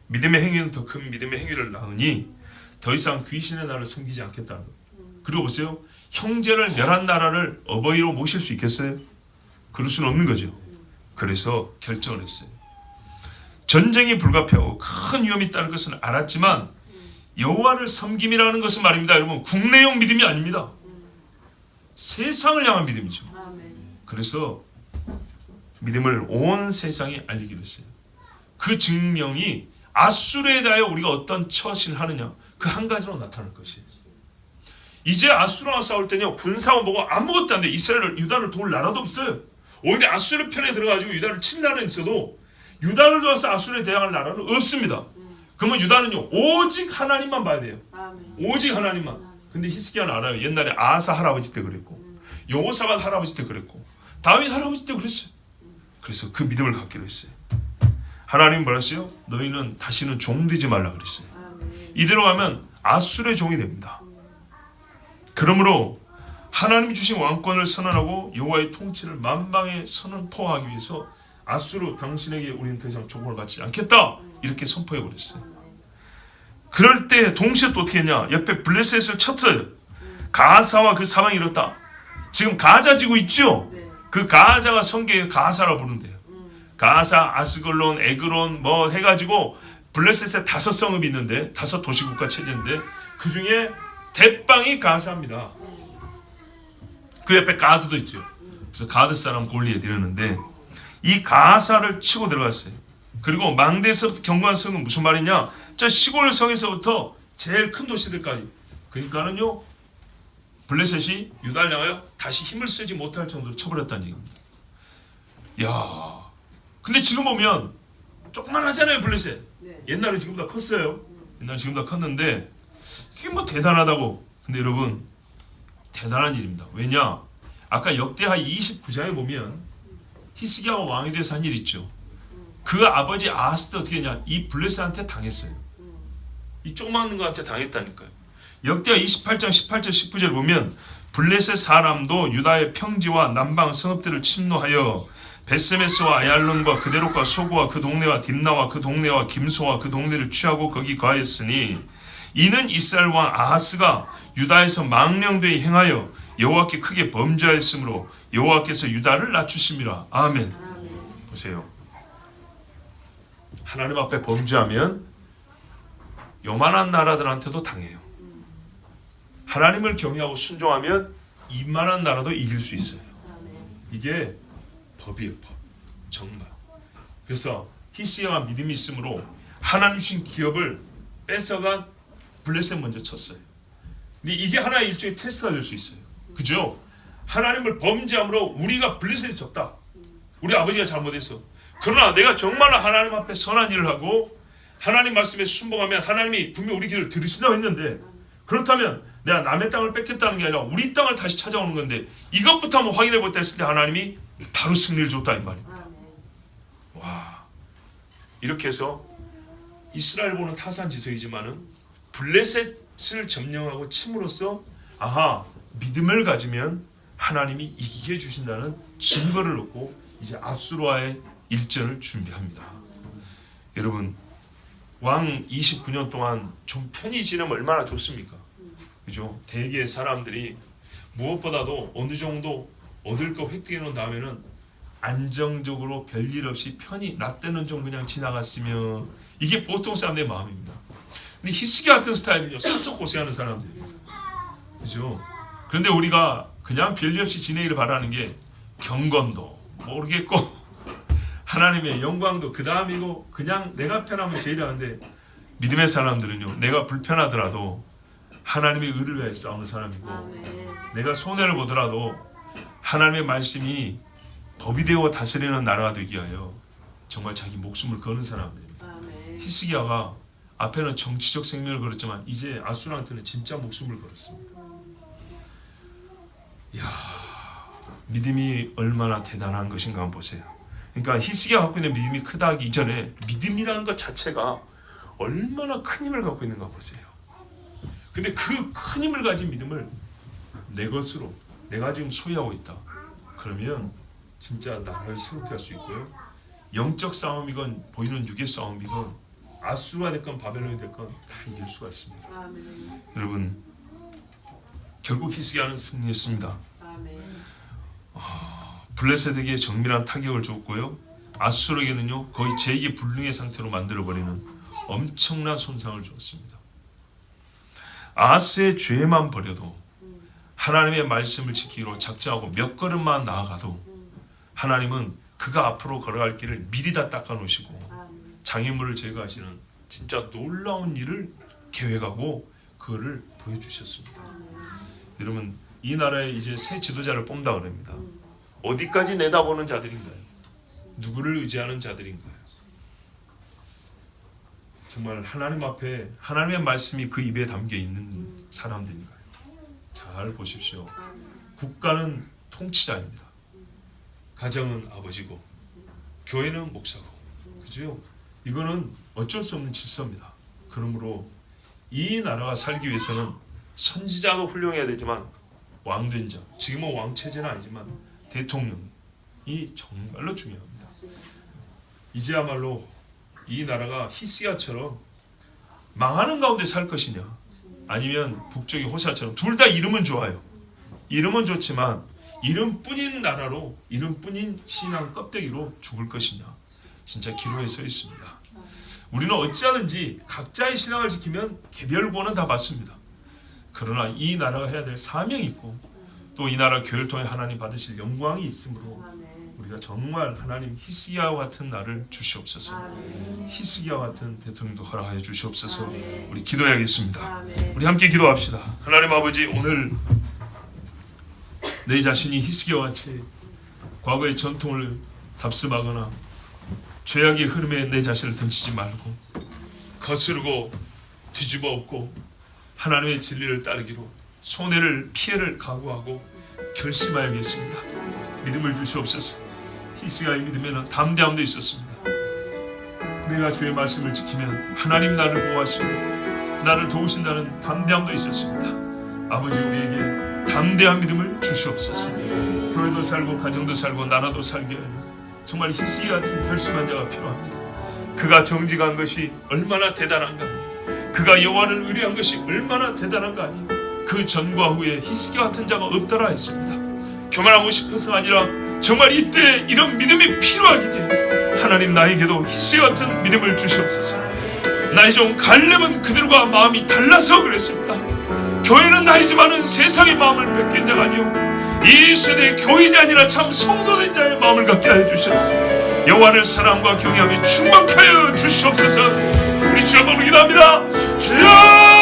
믿음의 행위는 더 큰 믿음의 행위를 낳으니 더 이상 귀신의 나를 섬기지 않겠다는 겁니다. 그리고 보세요. 형제를 멸한 나라를 어버이로 모실 수 있겠어요? 그럴 수는 없는 거죠. 그래서 결정을 했어요. 전쟁이 불가피하고 큰 위험이 따를 것은 알았지만 여호와를 섬김이라는 것은 말입니다. 여러분, 국내용 믿음이 아닙니다. 세상을 향한 믿음이죠. 그래서 믿음을 온 세상에 알리기로 했어요. 그 증명이 아수르에 대하여 우리가 어떤 처신을 하느냐, 그 한 가지로 나타날 것이에요. 이제 아수르와 싸울 때는요, 군사만 보고 아무것도 안 돼. 이스라엘을, 유다를 도울 나라도 없어요. 오히려 아수르 편에 들어가지고 유다를 친 나라는 있어도 유다를 도와서 아수르에 대항할 나라는 없습니다. 그러면 유다는요, 오직 하나님만 봐야 돼요. 오직 하나님만. 근데 히스기야는 알아요. 옛날에 아사 할아버지 때 그랬고, 여호사밧 할아버지 때 그랬고, 다윗 할아버지 때 그랬어요. 그래서 그 믿음을 갖기로 했어요. 하나님 뭐라 했어요? 너희는 다시는 종 되지 말라 그랬어요. 이대로 가면 아수르의 종이 됩니다. 그러므로 하나님이 주신 왕권을 선언하고 여호와의 통치를 만방에 선포하기 위해서 아수르, 당신에게 우리는 더 이상 조공을 받지 않겠다, 이렇게 선포해 버렸어요. 그럴 때 동시에 또 어떻게 했냐? 옆에 블레셋을 쳤어요. 가사와 그 사방이 이렇다. 지금 가자 지구 있죠? 그 가자가 성경에 가사라 부른대요. 가사, 아스글론, 에그론 뭐 해가지고 블레셋에 5성읍이 있는데, 5 도시국가 체제인데 그 중에 대빵이 가사입니다. 그 옆에 가드도 있죠. 그래서 가드 사람 골리앗 이러는데, 이 가사를 치고 들어갔어요. 그리고 망대에서부터 견고한 성은 무슨 말이냐? 저 시골 성에서부터 제일 큰 도시들까지. 그러니까는요, 블레셋이 유다를 향하여 다시 힘을 쓰지 못할 정도로 쳐버렸다는 얘기입니다. 야, 근데 지금 보면 조그만하잖아요, 블레셋. 옛날에 지금보다 컸어요. 옛날에 지금보다 컸는데 그게 뭐 대단하다고. 근데 여러분, 대단한 일입니다. 왜냐? 아까 역대하 29장에 보면 히스기야가 왕이 돼서 한 일 있죠. 그 아버지 아하스 때 어떻게 했냐? 이 블레셋한테 당했어요. 이 조그마한 거한테 당했다니까요. 역대하 28장 18절 19절 보면 블레셋 사람도 유다의 평지와 남방 성읍들을 침노하여 베스메스와 아얄론과 그데롯과 소고와 그 동네와 딥나와 그 동네와 김소와 그 동네를 취하고 거기 거하였으니, 이는 이스라엘 왕 아하스가 유다에서 망령되이 행하여 여호와께 크게 범죄하였으므로 여호와께서 유다를 낮추심이라. 아멘. 보세요. 하나님 앞에 범죄하면 요만한 나라들한테도 당해요. 하나님을 경외하고 순종하면 이만한 나라도 이길 수 있어요. 이게 법이에요, 법. 정말. 그래서 히스기야가 믿음이 있으므로 하나님 주신 기업을 뺏어간 블레셋 먼저 쳤어요. 근데 이게 하나의 일종의 테스트가 될 수 있어요. 그죠? 하나님을 범죄함으로 우리가 블레셋이 졌다. 우리 아버지가 잘못했어. 그러나 내가 정말로 하나님 앞에 선한 일을 하고 하나님 말씀에 순종하면 하나님이 분명 우리 기도를 들으신다고 했는데, 그렇다면 내가 남의 땅을 뺏겠다는 게 아니라 우리 땅을 다시 찾아오는 건데 이것부터 한번 확인해 보겠다 했을 때 하나님이 바로 승리를 줬다 이 말이에요. 와, 이렇게 해서 이스라엘 보는 타산 지석이지만은 블레셋을 점령하고 침으로써 아하, 믿음을 가지면 하나님이 이기게 해주신다는 증거를 얻고 이제 아수르와의 일전을 준비합니다. 여러분, 왕 29년 동안 좀 편히 지내면 얼마나 좋습니까? 그죠? 대개 사람들이 무엇보다도 어느 정도 얻을 거 획득해 놓은 다음에는 안정적으로 별일 없이 편히 나 때는 좀 그냥 지나갔으면, 이게 보통 사람들의 마음입니다. 근데 히스기야 같은 스타일은요, 사서 고생하는 사람들이에요. 그죠? 그런데 우리가 그냥 별일 없이 지내기를 바라는 게 경건도 모르겠고 하나님의 영광도 그 다음이고 그냥 내가 편하면 제일하는데, 믿음의 사람들은요, 내가 불편하더라도 하나님의 의를 위해 싸우는 사람이고 내가 손해를 보더라도 하나님의 말씀이 법이 되고 다스리는 나라가 되기 위하여 정말 자기 목숨을 거는 사람들입니다. 히스기야가 앞에는 정치적 생명을 걸었지만 이제 아수르한테는 진짜 목숨을 걸었습니다. 이야, 믿음이 얼마나 대단한 것인가 한번 보세요. 그러니까 히스기야가 갖고 있는 믿음이 크다 하기 이전에 믿음이라는 것 자체가 얼마나 큰 힘을 갖고 있는가 보세요. 근데 그 큰 힘을 가진 믿음을 내 것으로 내가 지금 소유하고 있다. 그러면 진짜 나라를 새롭게 할 수 있고요. 영적 싸움이건 보이는 육의 싸움이건 아수르가 됐건 바벨론이 됐건 다 이길 수가 있습니다. 여러분, 결국 히스기야는 승리했습니다. 블레셋에게 정밀한 타격을 줬고요. 아수르에게는요 거의 제2의 불능의 상태로 만들어버리는 엄청난 손상을 주었습니다. 아하스의 죄만 버려도 하나님의 말씀을 지키기로 작정하고 몇 걸음만 나아가도 하나님은 그가 앞으로 걸어갈 길을 미리 다 닦아놓으시고 장애물을 제거하시는 진짜 놀라운 일을 계획하고 그거를 보여주셨습니다. 여러분, 이 나라에 이제 새 지도자를 뽑는다 그럽니다. 어디까지 내다보는 자들인가요? 누구를 의지하는 자들인가요? 정말 하나님 앞에 하나님의 말씀이 그 입에 담겨 있는 사람들인가요? 잘 보십시오. 국가는 통치자입니다. 가정은 아버지고 교회는 목사고, 그죠? 이거는 어쩔 수 없는 질서입니다. 그러므로 이 나라가 살기 위해서는 선지자도 훌륭해야 되지만 왕된 자, 지금은 왕체제는 아니지만 대통령이 정말로 중요합니다. 이제야말로 이 나라가 히스기야처럼 망하는 가운데 살 것이냐, 아니면 북쪽의 호사처럼 둘 다 이름은 좋아요. 이름은 좋지만 이름뿐인 나라로, 이름뿐인 신앙 껍데기로 죽을 것이냐, 진짜 기로에 서 있습니다. 우리는 어찌하든지 각자의 신앙을 지키면 개별 구원은 다 받습니다. 그러나 이 나라가 해야 될 사명이 있고 또 이 나라 교회를 통해 하나님 받으실 영광이 있으므로 우리가 정말 하나님 히스기야와 같은 나를 주시옵소서. 히스기야와 같은 대통령도 허락하여 주시옵소서. 우리 기도해야겠습니다. 우리 함께 기도합시다. 하나님 아버지, 오늘 내 자신이 히스기야와 같이 과거의 전통을 답습하거나 죄악의 흐름에 내 자신을 던지지 말고 거스르고 뒤집어 엎고 하나님의 진리를 따르기로 손해를, 피해를 각오하고 결심하여야겠습니다. 믿음을 주시옵소서. 히스기야의 믿음에는 담대함도 있었습니다. 내가 주의 말씀을 지키면 하나님 나를 보호하시고 나를 도우신다는 담대함도 있었습니다. 아버지, 우리에게 담대한 믿음을 주시옵소서. 교회도 살고 가정도 살고 나라도 살게 하여 정말 히스기야 같은 결심한 자가 필요합니다. 그가 정직한 것이 얼마나 대단한가 아니요, 그가 여호와를 의뢰한 것이 얼마나 대단한가 아니요, 그 전과 후에 히스기야 같은 자가 없더라 했습니다. 교만하고 싶어서가 아니라 정말 이때 이런 믿음이 필요하기 때문에 하나님 나에게도 히스기야 같은 믿음을 주시옵소서. 나의 종 갈렙은 그들과 마음이 달라서 그랬습니다. 교회는 나이지만은 세상의 마음을 뺏긴 자가 아니요, 이 세대의 교인이 아니라 참 성도된 자의 마음을 갖게 하여 주셨습니다. 여호와를 사랑과 경외함이 충만하여 주시옵소서. 우리 주 한번 기도합니다. 주여